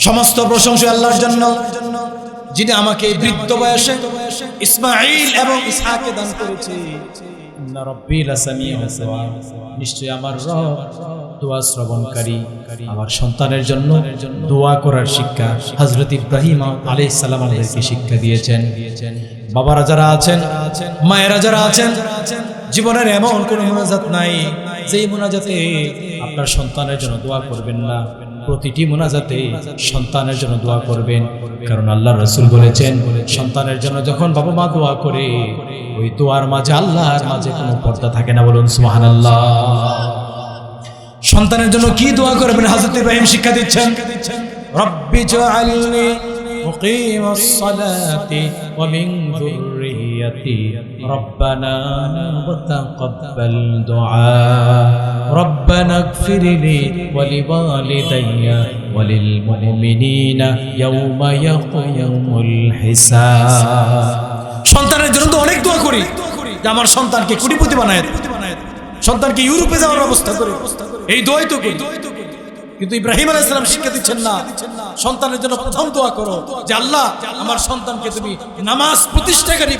সমস্ত প্রশংসা আল্লাহর জন্য, যিনি আমাকে বৃদ্ধ বয়সে ইসমাঈল এবং ইসহাককে দান করেছে। ইন্না রাব্বি লাসামিউদ দুআ, নিশ্চয় আমার রব দোয়া শ্রবণকারী। আমার সন্তানের জন্য দোয়া করার শিক্ষা হযরত ইব্রাহিম আলাইহিস সালাম আমাদেরকে শিক্ষা দিয়েছেন। বাবারা যারা আছেন, মায়েরা যারা আছেন, জীবনের এমন কোন মুনাজাত নাই যেই মুনাজাতে আপনার সন্তানের জন্য দোয়া করবেন না। প্রতিটি মুনাজাতে সন্তানের জন্য দোয়া করবেন, কারণ আল্লাহর রাসূল বলেছেন সন্তানের জন্য যখন বাবা মা দোয়া করে, ওই দোয়ার মাঝে আল্লাহর মাঝে কোনো পর্দা থাকে না। বলুন সুবহানাল্লাহ। সন্তানের জন্য কি দোয়া করবেন হযরত ইব্রাহিম শিক্ষা দিচ্ছেন, রব্বি জাআলনি মুকিমাস সালাতি ওয়া মিন যুররিয়াতি রব্বানা ওয়া তাকাব্বাল দুআ রব্বানা ইগফিরলি ওয়া লিওয়ালিদাইয়া ওয়া লিল মুমিনিনা ইয়াওমা ইয়াকুমুল হিসাব। সন্তানের জন্য তো অনেক দোয়া করি যে আমার সন্তানকে কোটিপতি বানায় দে, সন্তানকে ইউরোপে যাওয়ার ব্যবস্থা করে, এই দোয়াই তো করি। কিন্তু ইব্রাহিম আলাইহিস সালাম শিক্ষা দিচ্ছেন না, সন্তানের জন্য প্রথম দোয়া করো যে আল্লাহ আমার সন্তানকে তুমি নামাজ প্রতিষ্ঠাকারী,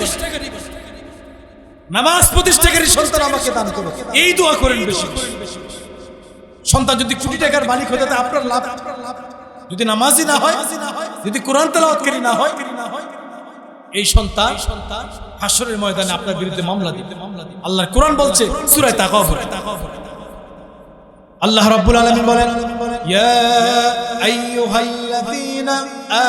নামাজ প্রতিষ্ঠাকারী সন্তান আমাকে দান করো। এই দোয়া করেন বেশি। সন্তান যদি কোটি টাকার মালিক হয়ে যায় আপনার লাভ, যদি নামাজি না হয়, যদি কোরআন তেলাওয়াতকারী না হয়, এই সন্তান হাসরের ময়দানে আপনার বিরুদ্ধে মামলা দিবে। আল্লাহর কোরআন বলছে সূরা তাকাবুর, আল্লাহ রাব্বুল আলামিন বলেন ইয়া আইয়ুহাল্লাযীনা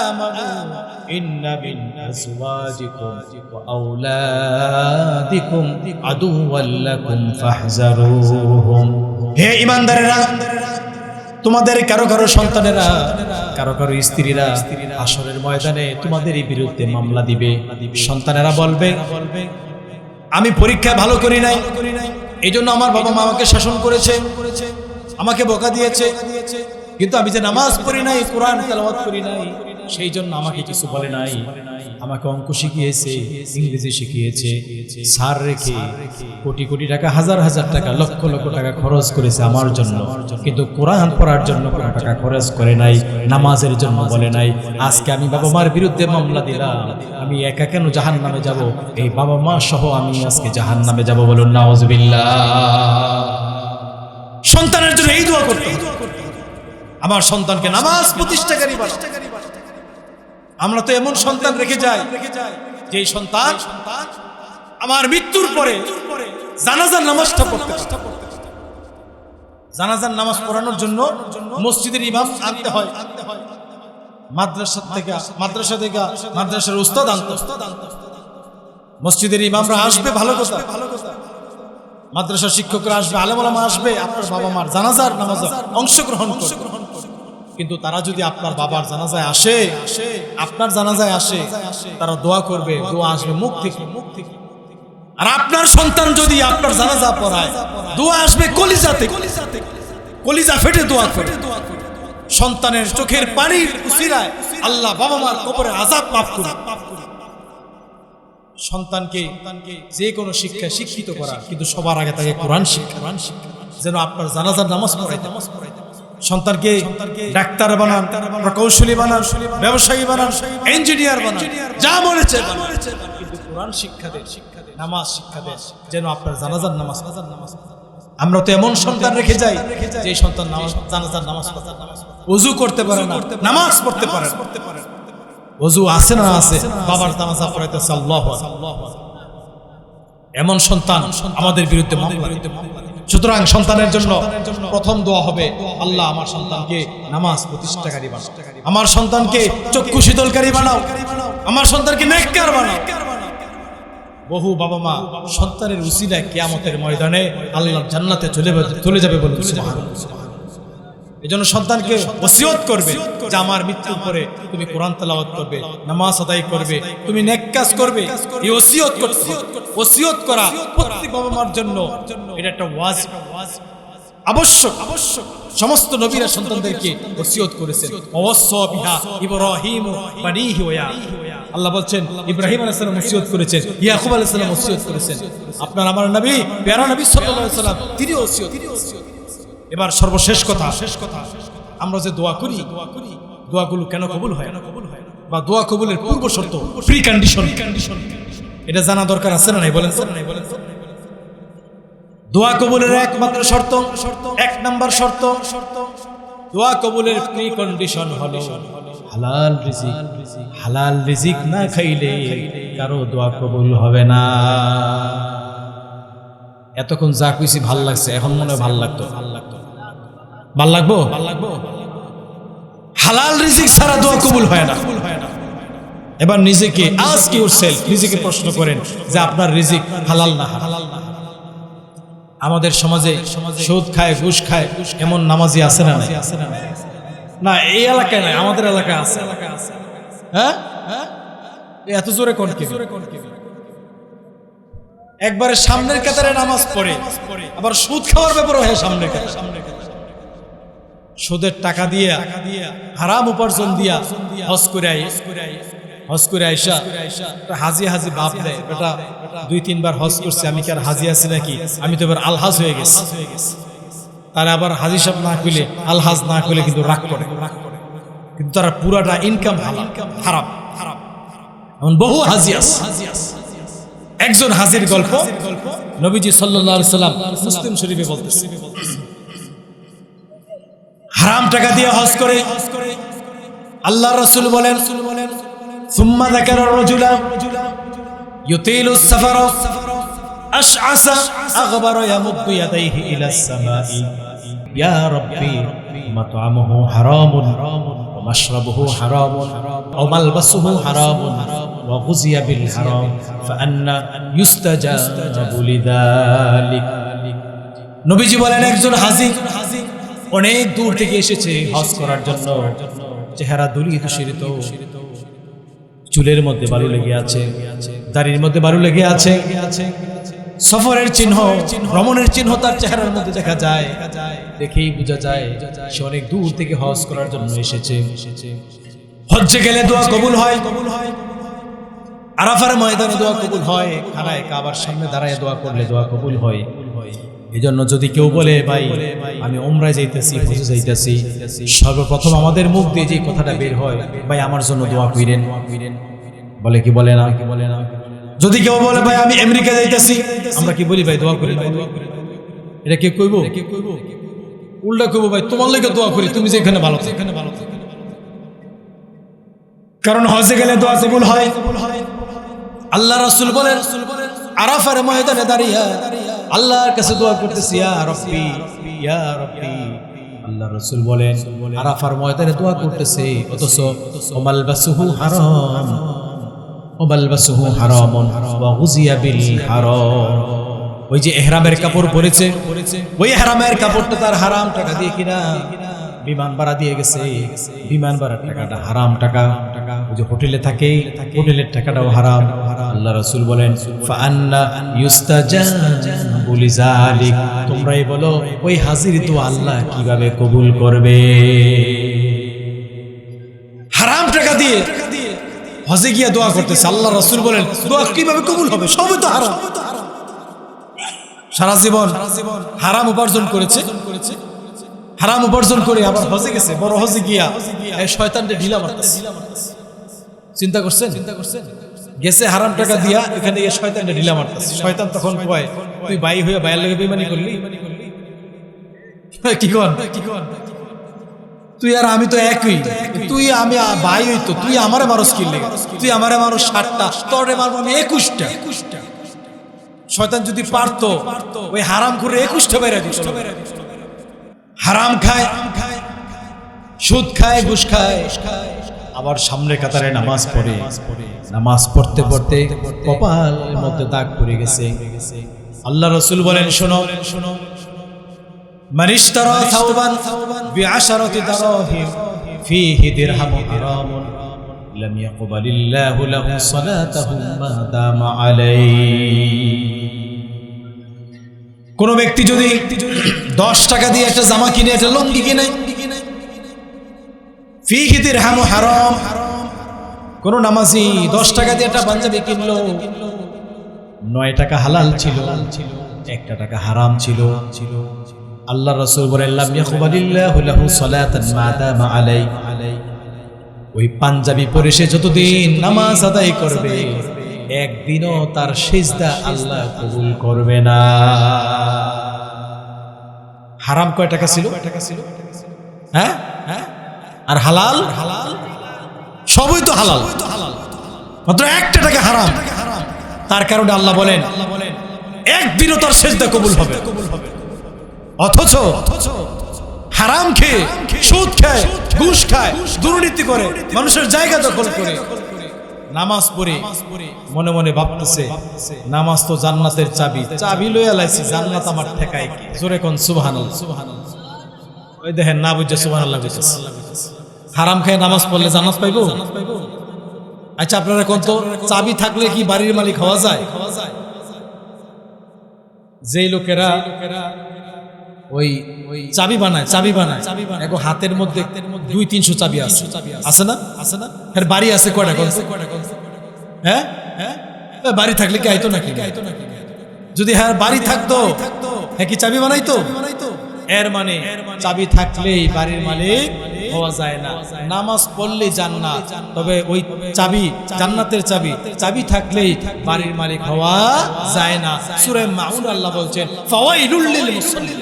আমানু ইন্না মিন আজওয়াজিকুম ওয়া আওলাদিকুম আদুওয়াল লাকুম ফাহযারুহুম। হে ঈমানদারেরা, তোমাদের কারো কারো সন্তানেরা, কারো কারো স্ত্রীরা হাসরের ময়দানে তোমাদেরই বিরুদ্ধে মামলা দিবে। সন্তানেরা বলবে আমি পরীক্ষায় ভালো করি নাই, এইজন্য আমার বাবা মা আমাকে শাসন করেছে, আমাকে বকা দিয়েছে, কিন্তু আমি যে নামাজ পড়ি নাই, কোরআন তেলাওয়াত করি নাই, সেই জন্য আমাকে কিছু বলে নাই। আমাকে অঙ্ক শিখিয়েছে, ইংরেজি শিখিয়েছে, স্যার রেখে কোটি কোটি টাকা, হাজার হাজার টাকা, লক্ষ লক্ষ টাকা খরচ করেছে আমার জন্য, কিন্তু কোরআন পড়ার জন্য কোনো টাকা খরচ করে নাই, নামাজের জন্য বলে নাই। আজকে আমি বাবা মার বিরুদ্ধে মামলা দিলাম, আমি একা কেন জাহান্নামে যাব? এই বাবা মা সহ আমি আজকে জাহান্নামে যাব। বলুন নাউজুবিল্লাহ। সন্তানের জন্য এই দোয়া করতে হবে, আমার সন্তানকে নামাজ প্রতিষ্ঠাকারী বানাও। আমরা তো এমন সন্তান রেখে যাই, যেই সন্তান আমার মৃত্যুর পরে জানাজার নামাজটা পড়তে পারে। জানাজার নামাজ পড়ানোর জন্য মসজিদের ইমাম আনতে হয়, মাদ্রাসার উস্তাদ আনতে। মসজিদের ইমামরা আসবে, ভালো কথা, মাদ্রাসার শিক্ষকরা আসবে, আলেম ওলামা আসবে, আপনার বাবা মার জানাজার নামাজে অংশগ্রহণ করবে। কিন্তু তারা যদি আপনার বাবার জানাজায় আসে, আপনার জানাজায় আসে, তারা দোয়া করবে, দোয়া আসবে মুখ থেকে। আর আপনার সন্তান যদি আপনার জানাজা পড়ায়, দোয়া আসবে কলিজাতে, কলিজা ফেটে দোয়া করে। সন্তানের চোখের পানির উসিলায় আল্লাহ বাবা মার কবরে আযাব মাফ করুন। সন্তানকে যে কোনো শিক্ষা শিক্ষিত করা, কিন্তু সবার আগে তাকে কোরআন শিক্ষা, যেন আপনার জানাজার নামাজ পড়াইতে। সন্তানকে ডাক্তার বানান, প্রকৌশলী বানান, ব্যবসায়ী বানান, ইঞ্জিনিয়ার বানান, যা মরেছে কিন্তু কোরআন শিক্ষা দেন, নামাজ শিক্ষা দেন, যেন আপনার জানাজার নামাজ। আমরা তো এমন সন্তান রেখে যাই যে সন্তান জানাজার নামাজ পড়ে, ওযু করতে পারে না, নামাজ পড়তে পারে না। ওযু আছে না আছে, বাবার জানাজা পড়াইতেছে, আল্লাহু আকবার। এমন সন্তান আমাদের বিরুদ্ধে মামলা। সুতরাং সন্তানের জন্য প্রথম দোয়া হবে, আল্লাহ আমার সন্তানকে নামাজ প্রতিষ্ঠাকারী বানাও, আমার সন্তানকে চক্ষু শীতলকারী বানাও, আমার সন্তানকে নেককার বানাও। বহু বাবা মা সন্তানের উসিলায় কিয়ামতের ময়দানে আল্লাহর জান্নাতে চলে যাবে বলে সুবহানাল্লাহ। এজন্য সন্তানকে ওসিয়ত করবে যে আমার মৃত্যুর পরে তুমি কোরআন তেলাওয়াত করবে, নামাজ আদায় করবে, তুমি নেক কাজ করবে। এই ওসিয়ত করতে হবে। ওসিয়ত করা প্রত্যেক বাবা মার জন্য এটা একটা ওয়াজিব, আবশ্যক। সমস্ত নবীরা সন্তানদেরকে ওসিয়ত করেছেন। ওয়াসা বিহা ইব্রাহিম বানিহি ওয়া ইয়াকুব। আল্লাহ বলছেন ইব্রাহিম আলাইহিস সালাম ওসিয়ত করেছেন, ইয়াকুব আলাইহিস সালাম ওসিয়ত করেছেন। আপনার আমার নবী, প্যারা নবী সাল্লাল্লাহু আলাইহি ওয়াসাল্লাম, তিনি ওসিয়ত। এবার সর্বশেষ কথা, আমরা যে দোয়া করি, দোয়াগুলো কেন কবুল হয় বা দোয়া কবুলের পূর্ব শর্ত, প্রি কন্ডিশন, এটা জানা দরকার আছে না নাই? বলেন তো। দোয়া কবুলের একমাত্র শর্ত, এক নাম্বার শর্ত, দোয়া কবুলের প্রি কন্ডিশন হলো হালাল রিজিক। হালাল রিজিক না খাইলে কারো দোয়া কবুল হবে না। এতক্ষণ যা কইছি ভাল লাগছে, এখন মনে হয় ভাল লাগতো, ভাল লাগবো। হালাল রিজিক ছাড়া দোয়া কবুল হয় না। এবার নিজেকে আস্ক ইউরসেলফ, নিজেকে প্রশ্ন করেন যে আপনার রিজিক হালাল না হারাম। আমাদের সমাজে সুদ খায়, ঘুষ খায় এমন নামাজি আছে না? না, এই এলাকায় নাই, আমাদের এলাকায় আছে। হ্যাঁ, এত জোরে কোন কি? একবারে সামনের কাতারে নামাজ পড়ে, আবার সুদ খাওয়ার ব্যাপারও হয় সামনের কাতারে। সুদের টাকা দিয়ে, হারাম উপার্জন দিয়া হজ করে আইসা হাজি বাপ দেয়, বেটা 2-3 বার হজ করছে, আমি কি আর হাজি আছি নাকি? আমি তো এবার আলহাজ হয়ে গেছি। তারা আবার হাজি সাহেব না কইলে, আলহাজ না কইলে কিন্তু রাগ করে, কিন্তু তারা পুরাটা ইনকাম হারাম। এমন বহু হাজি আছে। একজন হাজির গল্প নবীজি সাল্লাল্লাহু আলাইহি সাল্লাম মুসলিম শরীফে বলতেছে, হারাম টাকা দিয়ে হজ করে আল্লাহর রাসূল বলেন, সুম্মা যাকারা রাজুলা ইউতিলু সাফারা আশআসা আগবারা ইয়ামুদ্দু ইয়াদাইহি ইলাস সামাই ইয়া রাব্বি মাতআমুহু হারামুন ওয়া মাশরাবুহু হারামুন ওয়া মালবাসুহু হারামুন ওয়া গুযিয়া বিল হারাম ফাআন্না ইউস্তাজাবু লিযালিক। নবীজি বলেন, একজন হাজী অনেক দূর থেকে এসেছে হজ করার জন্য, চেহারা দুলিত, চুলের মধ্যে বালু লেগে আছে, দাড়ির মধ্যে বালু লেগে আছে, সফরের চিহ্ন, ভ্রমণের চিহ্ন তার চেহারার মধ্যে দেখা যায়, দেখেই বোঝা যায় সে অনেক দূর থেকে হজ করার জন্য এসেছে। হজ্জে গেলে দোয়া কবুল হয়, আরাফার ময়দানে দোয়া কবুল হয়, খানায় কাবার সামনে দাঁড়ায় দোয়া করলে দোয়া কবুল হয়। এজন্য যদি কেউ বলে ভাই আমি উমরায় যাইতেছি, হজে যাইতেছি, সর্বপ্রথম আমাদের মুখ দিয়ে যে কথাটা বের হয়, ভাই আমার জন্য দোয়া কইরেন, বলে কি বলে না? যদি কেউ বলে ভাই আমি আমেরিকা যাইতেছি, আমরা কি বলি? ভাই দোয়া করি। এটা কে কইব? উল্টা কইব ভাই তোমার লাগি দোয়া করি, তুমি যেখানে ভালো থাকো। কারণ হজে গেলে দোয়া কবুল হয়। আল্লাহ রাসূল বলেন আরাফার ময়দানে দাঁড়িয়ে আল্লাহর কাছে দোয়া করতেছি, ইয়া রাব্বি ইয়া রাব্বি। আল্লাহ রাসূল বলেন আরাফার ময়দানে দোয়া করতেছে, অথচ ওমালবাসুহু হারাম, ওমালবাসুহু হারামুন ওয়া গুজিয়া বিল হারাম। ওই যে ইহরামের কাপড় পরেছে, ওই ইহরামের কাপড়টা তার হারাম টাকা দিয়ে কিনা, বিমান ভাড়া দিয়ে গেছে, বিমান ভাড়ার টাকাটা হারাম টাকা। ওই যে হোটেলে থাকে, হোটেলের টাকাটাও হারাম। আল্লাহ রাসূল বলেন ফাআন্না ইউস্তাজাবু লিযালিক, তোমরাই বলো ওই হাজির তো আল্লাহ কিভাবে কবুল করবে? হারাম টাকা দিয়ে হজে গিয়া দোয়া করতেছে, আল্লাহ রাসূল বলেন দোয়া কিভাবে কবুল হবে? সবই তো হারাম। সারা জীবন হারাম উপার্জন করেছে, হারাম উপার্জন করে আবার হজে গেছে, বড় হজে গিয়া এই শয়তানকে ঢিলা মারতেছে। চিন্তা করছেন? গেছে হারাম টাকা দিয়া, এখানে এই শয়তানকে ঢিলা মারতেছে। শয়তান তখন কয় তুই ভাই হইয়া ভাইয়ের লাগে বেঈমানি করলি, কি কর তুই আর আমি তো একই, তুই আমি ভাই হইতো, তুই আমারে মারস কি লাগে? তুই আমারে মারো 60টা, তোরে মারবো আমি 21টা। শয়তান যদি পারতো ওই হারাম করে 21টা বাইরে দিত। হারাম খায়, সুদ খায়, ঘুষ খায়, আবার সামনে কাতারে নামাজ পড়ে, নামাজ পড়তে পড়তে কপালের মধ্যে দাগ পড়ে গেছে। আল্লাহ রাসূল বলেন শোনো, মানিশতারা থাওবান বিআশারাতি দারাহিম ফীহি দিরহামুন হারামুন লাম ইয়াকবালিল্লাহু লাহু সালাতাহু মা দামা আলাইহি। কোন ব্যক্তি যদি 10 টাকা দিয়ে একটা জামা কিনে, একটা লুঙ্গি কিনে, ফীহি দিরহামুন হারাম, কোন নামাজি 10 টাকা দিয়ে একটা পাঞ্জাবি কিনলো, 9 টাকা হালাল ছিল, 1 টাকা হারাম ছিল। আল্লাহ রাসূল বলেন লাম ইয়াকবালিল্লাহু লাহু সালাতান মা দামা আলাইহি, ওই পাঞ্জাবি পরে সে যতদিন নামাজ আদায় করবে একদিনও তার সিজদা আল্লাহ কবুল করবে না। হারাম কয় টাকা ছিল? হ্যাঁ, আর হালাল সবই তো হালাল, মাত্র 1 টাকা হারাম। তার কারণে আল্লাহ বলেন একদিনও তার সিজদা কবুল হবে। অথচ হারাম খেয়ে, সুদ খায়, ঘুষ খায়, দুর্নীতি করে, মানুষের জায়গা দখল করে, নামাজ পড়ে মনে মনে ভাবতেছে নামাজ তো জান্নাতের চাবি, চাবি লইয়া লাইছি, জান্নাত আমার ঠেকায় কি? জোরে কোন সুবহানাল্লাহ। ওই দেখেন না বুঝে সুবহানাল্লাহ কইতেছে। হারাম খেয়ে নামাজ পড়লে জান্নাত পাইবো? আচ্ছা আপনারা কোন তো চাবি থাকলে কি বাড়ির মালিক হওয়া যায়? যেই লোকেরা ওই চাবি বানায়, এখন হাতের মধ্যে 200-300 চাবি আছে না? এর বাড়ি আছে কয়টা? হ্যাঁ, বাড়ি থাকলে কি আইতো নাকি? যদি হ্যাঁ বাড়ি থাকতো হ্যাঁ কি চাবি বানাইতো? এর মানে চাবি থাকলেই বাড়ির মালিক হওয়া যায় না। নামাজ পড়লেই জান্নাত, তবে ওই চাবি জান্নাতের চাবি, চাবি থাকলেই বাড়ির মালিক হওয়া যায় না। সূরা মাউন আল্লাহ বলছেন ফাওয়াইলুল লিল মুসাল্লিন,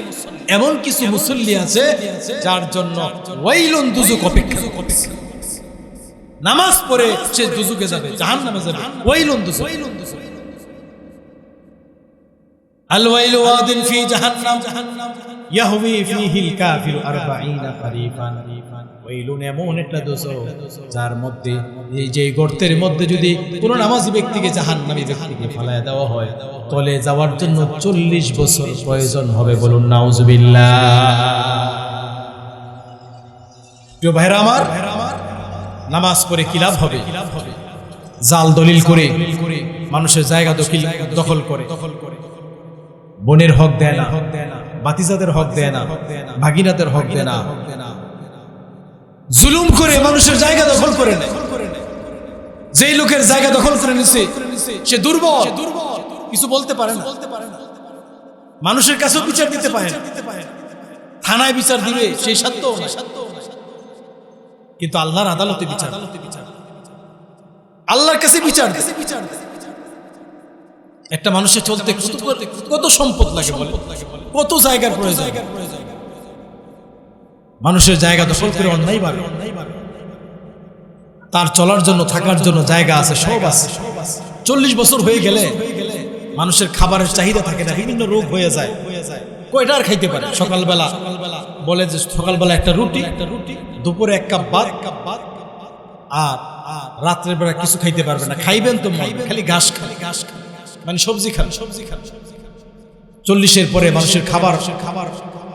এমন কিছু মুসল্লি আছে যার জন্য ওয়াইলুন দুজুক অপেক্ষা। নামাজ পড়ে সে দুজুকে যাবে, জাহান্নামে যাবে। ওয়াইলুন দুজুক, আল ওয়াইলু ওয়াদিন ফি জাহান্নাম ইয়াহওয়ি ফীহিল কাফিরু 40 খরিফান। ওয়াইলুন এমন একটা দোজখ যার মধ্যে, এই যে গর্তের মধ্যে যদি কোনো নামাজি ব্যক্তিকে, জাহান্নামী ব্যক্তিকে ফেলায় দেওয়া হয়, তলে যাওয়ার জন্য 40 বছর প্রয়োজন হবে। বলুন নাউজুবিল্লাহ। প্রিয় ভাইরা আমার, নামাজ পড়ে কি লাভ হবে? জাল দলিল করে মানুষের জায়গা দখল করে, বোনের হক দেয় না, ভাতিজাদের হক দেয় না, ভাগিনাদের হক দেয় না, জুলুম করে মানুষের জায়গা দখল করে নেয়। যেই লোকের জায়গা দখল করে নিছে সে দুর্বল, কিছু বলতে পারে না, মানুষের কাছেও বিচার দিতে পারে না, থানায় বিচার দিবে সেই সত্য, কিন্তু আল্লাহর আদালতে বিচার, আল্লাহর কাছে বিচার। একটা মানুষের চলতে কত সম্পদ লাগে বলে, কত জায়গার প্রয়োজন। মানুষের জায়গা দখল করে অন্যায় ভাবে, তার চলার জন্য থাকার জন্য জায়গা আছে, সব আছে। 40 বছর হয়ে গেলে মানুষের খাবারের চাহিদা থাকে না, বিভিন্ন রোগ হয়ে যায়। কয়টা আর খাইতে পারে? সকালবেলা বলে যে সকালবেলা একটা রুটি, দুপুরে 1 কাপ ভাত, আর রাত্রের বেলা কিছু খাইতে পারবে না। খাইবেন তো খালি ঘাস খালি, মানে সবজি খান। 40-এর পরে মানুষের খাবার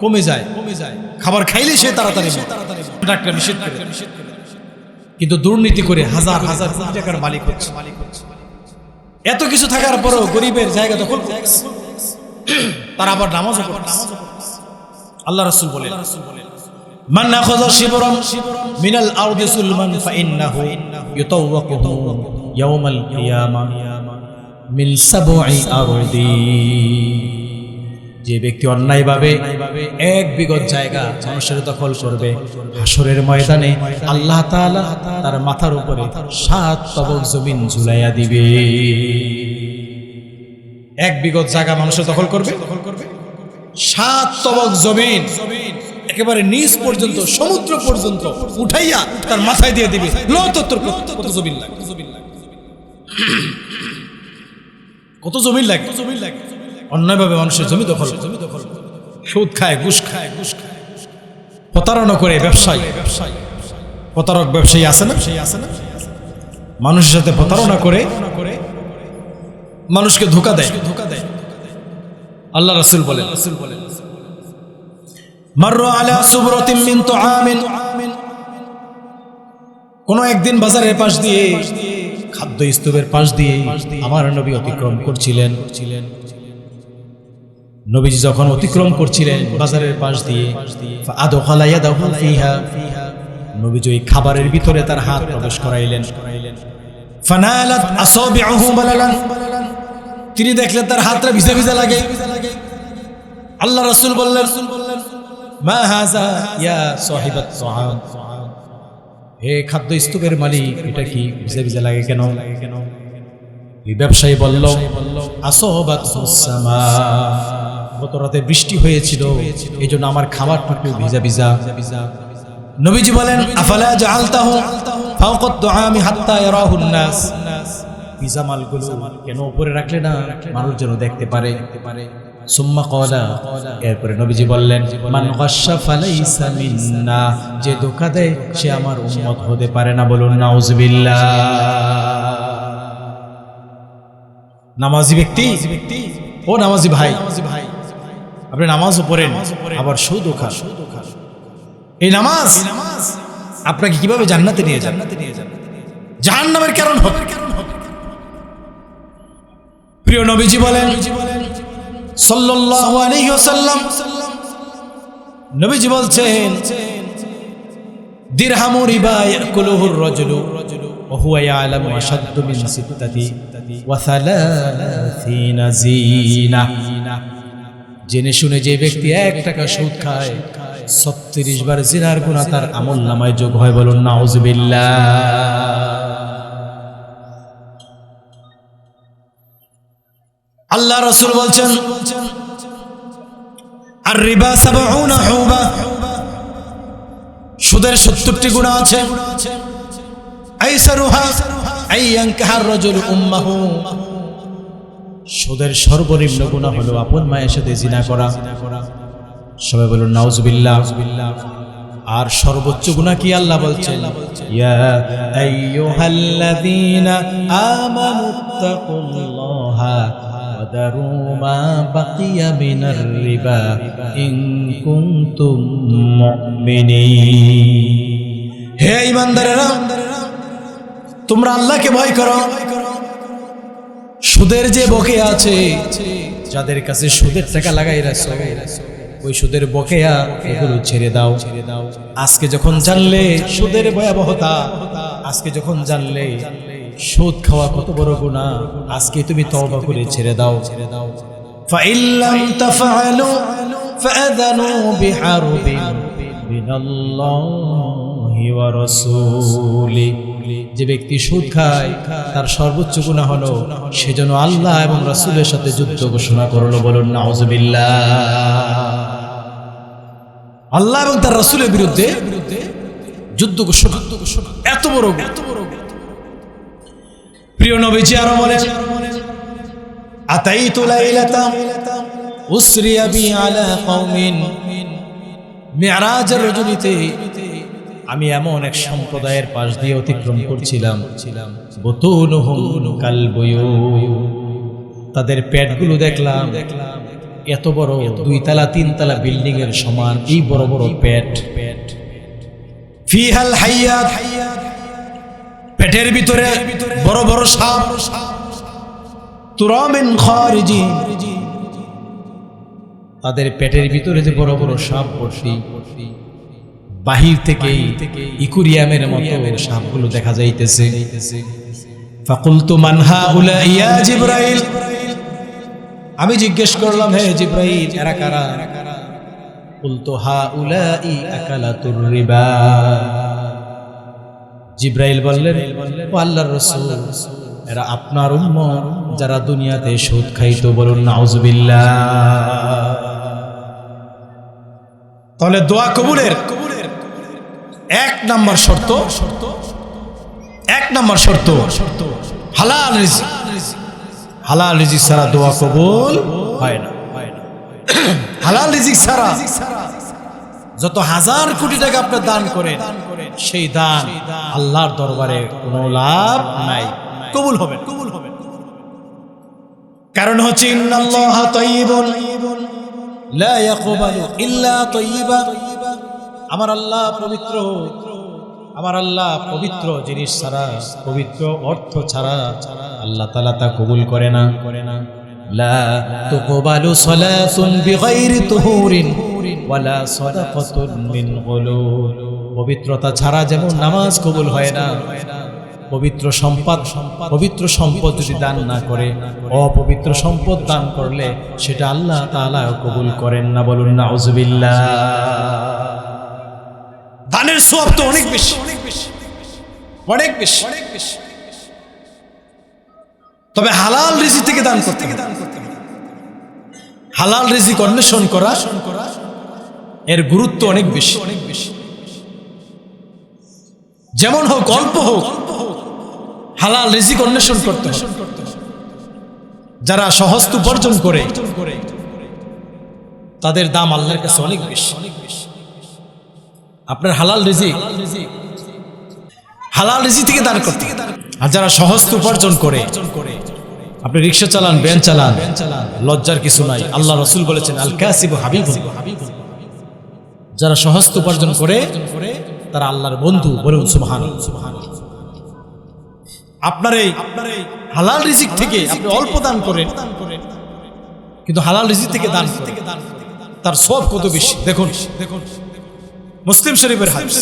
কমে যায়, খাবার খাইলে সে তাড়াতাড়ি ডাক্তার নিষেধ করে। কিন্তু দুর্নীতি করে হাজার হাজার কোটি টাকার মালিক হচ্ছে। এত কিছু থাকার পরেও গরিবের জায়গা দখল করছে, তারা আবার নামাজও পড়ছে। আল্লাহ রাসূল বলেন, মান আখাযা শিবরান মিনাল আরদি সুলমান ফাইন্নাহু ইউতাওয়াকুহু ইয়াওমাল কিয়ামাহ মিন 7 আরদি। যে ব্যক্তি অন্যায়ভাবে 1 বিঘত জায়গা মানুষের দখল করবে, হাসরের ময়দানে আল্লাহ তাআলা তার মাথার উপরে 7 তবক জমিন ঝুলাইয়া দিবে। 1 বিঘত জায়গা মানুষের দখল করবে, 7 তবক জমিন একেবারে নিচ পর্যন্ত, সমুদ্র পর্যন্ত উঠাইয়া তার মাথায় দিয়ে দিবে। কত জমিন লাগে, কত জমিন লাগে। অন্যায়ভাবে মানুষের জমি দখল, সুদ খায়, ঘুষ খায়, প্রতারণা করে ব্যবসায়ী, প্রতারক ব্যবসায়ী আছে না, মানুষের সাথে প্রতারণা করে মানুষকে ধোঁকা দেয়। আল্লাহ রাসূল বলেন, মাররু আলা সুবরাতিন মিন তুআমিন, কোন একদিন বাজারের পাশ দিয়ে, খাদ্য স্তূপের পাশ দিয়ে আমার নবী অতিক্রম করছিলেন। নবীজি যখন অতিক্রম করছিলেন বাজারের পাশ দিয়ে, ফাআদখালা ইয়াদাহু ফিহা, নবীজি ওই খাবারের ভিতরে তার হাত প্রবেশ করাইলেন। ফানালাত আসাবিউহু বালালান, তিনি দেখলেন তার হাতটা ভিজা ভিজা লাগে। আল্লাহ রাসূল বললেন, মা হাযা ইয়া সাহিবাত তুআম, হে খাদ্য স্তূপের মালিক, এটা কি ভিজা ভিজা লাগে কেন? এই ব্যবসায়ী বলল, আসাবাতুস সামা, গত রাতে বৃষ্টি হয়েছিল, এইজন্য আমার খাবারটুকু ভিজা ভিজা। নবীজি বলেন, আফালা জাআলতাহু ফাওকাত তুআমি হাত্তা ইয়ারাহুন নাস, ভিজা মালগুলো কেন উপরে রাখলে না, মানুষ যেন দেখতে পারে। সুম্মা ক্বালা, এরপরে নবীজি বললেন, মান গাশশা ফালাইসা মিন্না, যে ধোঁকা দেয় সে আমার উম্মত হতে পারে না। বলুন নাউযুবিল্লাহ। নামাজি ব্যক্তি, ও নামাজি ভাই, আপনি নামাজও পড়েন আবার সুদও খান। এই নামাজ আপনাকে কিভাবে জান্নাতে নিয়ে যান, জাহান্নামের কারণ হবে। প্রিয় নবীজি বলেন সাল্লাল্লাহু আলাইহি ওয়াসাল্লাম, নবীজি বলছেন, দিরহামু রিবা ইয়াকুলুহুর রাজুলু ওয়া হুয়া ইয়ালামু আশাদ্দু মিন সিত্তাতি ওয়া সালাসিনা জিনা, জেনে শুনে যে ব্যক্তি 1 টাকা সুদ খায় 36 বার জিনার গুনাহ তার আমলনামায় যোগ হয়। বলুন নাউযুবিল্লাহ। আল্লাহ রাসূল বলছেন, আর রিবা 70 হুবা, সুদের 70টি গুনাহ আছে। আইসারুহা আইয়ানকাহার রাজুল উম্মাহু, সুদের সর্বনিম্ন গুনাহ হলো আপন মায়ের সাথে জিনা করা। সবাই বলুন নাউযুবিল্লাহ। আর সর্বোচ্চ গুনাহ কি আল্লাহ বলছেন, ইয়া আইয়ুহাল্লাযীনা আমানুত্তাকুল্লাহা ওয়াদারু মা বাকিয়া মিনার রিবা ইন কুনতুম মুমিনিন। হে ঈমানদারেরা, তোমরা আল্লাহকে ভয় করো। সুদের যে বকেয়া আছে, যাদের কাছে সুদের টাকা লাগাই রাখছো, ওই সুদের বকেয়া এগুলো ছেড়ে দাও। আজকে যখন জানলে সুদের ভয়াবহতা, আজকে যখন জানলে সুদ খাওয়া কত বড় গুনাহ, আজকে তুমি তওবা করে ছেড়ে দাও। فإن لم تفعلوا فأذنوا بحرب من الله ورسوله। যে ব্যক্তি সুদ খায় তার সর্বোচ্চ গুনাহ হলো সেজন্য আল্লাহ এবং রাসূলের সাথে যুদ্ধ ঘোষণা করলো। বলুন নাউযুবিল্লাহ। আল্লাহ এবং তার রাসূলের বিরুদ্ধে যুদ্ধ ঘোষণা, এত বড়। প্রিয় নবীজি আরো বলেন, আতাইতু লাইলাতা উসরিয়া বি আলা কওমিন। মিরাজের রজনীতে আমি এমন এক সম্প্রদায়ের পাশ দিয়ে অতিক্রম করছিলাম, বুতুনুহুম কাল বুয়ু, তাদের পেটগুলো দেখলাম এত বড়, 2 তলা 3 তলা বিল্ডিং এর সমান, এই বড় বড় পেট। ফিহাল হাইয়াত, পেটের ভিতরে বড় বড় সাপ। তুরামিন খারিজি, তাদের পেটের ভিতরে যে বড় বড় সাপ ভর্তি, বাহির থেকে ইকুরিয়ামের মতো সাপগুলো দেখা যাইতেছে। ফাকুলতু মান হাউলা ইয়া জিবরাইল, আমি জিজ্ঞেস করলাম, হে জিবরাইল এরা কারা? কুলতু হাউলাই আকালাতুর রিবা। জিবরাইল বললেন, ও আল্লাহর রাসূল, এরা আপনার উম্মত যারা দুনিয়াতে সুদ খাইতো। বলুন নাউযুবিল্লাহ। তাহলে দোয়া কবুলের 1 নম্বর শর্ত, 1 নম্বর শর্ত হালাল রিজিক। হালাল রিজিক ছাড়া দোয়া কবুল হয় না। হালাল রিজিক ছাড়া যত হাজার কোটি টাকা আপনি দান করেন, সেই দান আল্লাহর দরবারে কোনো লাভ নাই, কবুল হবে। কারণ হচ্ছে ইন্নাল্লাহা তাইয়্যিবুন লা ইয়াকবালু ইল্লা তাইয়্যিবা। আমার আল্লাহ পবিত্র, আমার আল্লাহ পবিত্র জিনিস ছাড়া, পবিত্র অর্থ ছাড়া আল্লাহ তাআলা তা কবুল করে না। লা তুকবালু সালাতুন বিগাইরি তুহুরিন ওয়ালা সাদাকাতুন মিন গুলুল। পবিত্রতা ছাড়া যেমন নামাজ কবুল হয় না, পবিত্র সম্পদ যদি দান না করে, অপবিত্র সম্পদ দান করলে সেটা আল্লাহ তাআলা কবুল করেন না। বলুন নাউযুবিল্লাহ। দানের সওয়াব তো অনেক বেশি, অনেক বেশি। তবে হালাল রিজিক থেকে দান করতে হবে। হালাল রিজিক অন্বেষণ করা, এর গুরুত্ব অনেক বেশি। যেমন হোক, অল্প হোক, হালাল রিজিক অন্বেষণ করতে হবে। যারা সহস্ত উপার্জন করে তাদের দাম আল্লাহর কাছে অনেক বেশি। আপনার হালাল রিজিক, হালাল রিজিক থেকে দান করতে। আর যারা সহস্ত উপার্জন করে, আপনি রিকশা চালান, ভ্যান চালান, লজ্জার কিছু নাই। আল্লাহ রাসূল বলেছেন, আল কাসিবু হাবিবুন। যারা সহস্ত উপার্জন করে তারা আল্লাহর বন্ধু। বলুন সুবহানাল্লাহ। আপনার এই হালাল রিজিক থেকে আপনি অল্প দান করেন, কিন্তু হালাল রিজিক থেকে দান করেন, তার সওয়াব কত বেশি। দেখুন মুসলিম শরীফের হাদিস,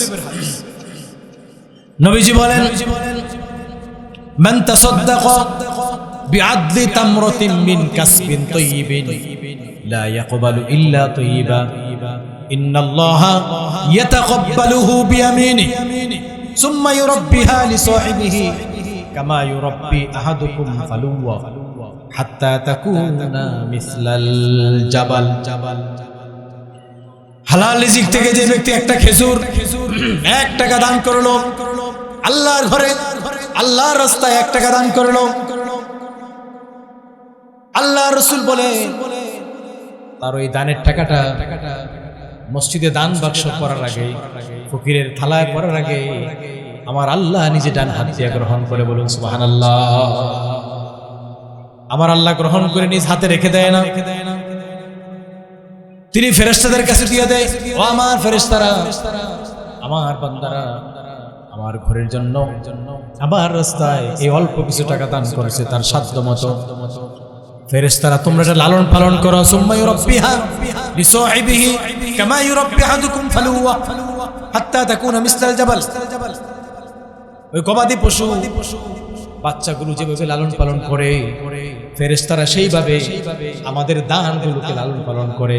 নবীজি বলেন, মান তাসাদ্দাকা বিআদলি তামরাতিন মিন কাসবিন তাইয়িবিন লা ইয়াকবালু ইল্লা তাইয়িবা ইন্নাল্লাহা ইয়াতাকাব্বালুহু বিয়ামিনিহি সুম্মা ইউরাব্বিহা লিসাহিবিহি কামা ইউরাব্বি আহাদুকুম ফালুওয়া হাত্তা তাকুনা মিসলাল জাবাল। হালাল রিজিক থেকে যে ব্যক্তি একটা খেজুর 1 টাকা দান করলো, আল্লাহর ঘরে আল্লাহর রাস্তায় 1 টাকা দান করলো, আল্লাহ রাসূল বলে তার ওই দানের টাকাটা মসজিদে দান বাক্স করার আগে, ফকিরের থালায় পড়ার আগে আমার আল্লাহ নিজে ডান হাত দিয়ে গ্রহণ করে। বলুন সুবহানাল্লাহ। আমার আল্লাহ গ্রহণ করে নিজ হাতে রেখে দেয় না, তিনি ফেরেশতাদের কাছে দিয়ে দেয়, ও আমার ফেরেশতারা, আমার বান্দারা আমার ঘরের জন্য আমার রাস্তায় এই অল্প কিছু টাকা দান করেছে তার সাধ্য মতো, ফেরেশতারা তোমরা এটা লালন পালন করো, সুম্মা ইউরাব্বিহা লিসাহিবিহি কামা ইউরাব্বি আহাদুকুম ফালুওয়া হাত্তা তাকুনা মিসলাল জাবাল। ওই গবাদি পশু বাচ্চাগুলো যেভাবে লালন পালন করে, ফেরেশতারা সেইভাবে আমাদের দানগুলোকে লালন পালন করে।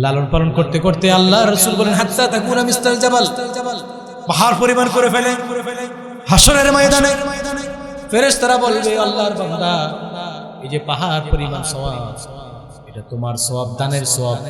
লালন পালন করতে করতে আল্লাহ রাসূল বলেন হাত্তা তাকুনা মিসলাল জাবাল, পাহাড় পরিমাণ করে ফেলে। হাসরের ময়দানে ফেরেশতারা বলবে আল্লাহর বান্দা, এই যে পাহাড় পরিমাণ সওয়াব, এটা তোমার সওয়াব, দানের সওয়াব।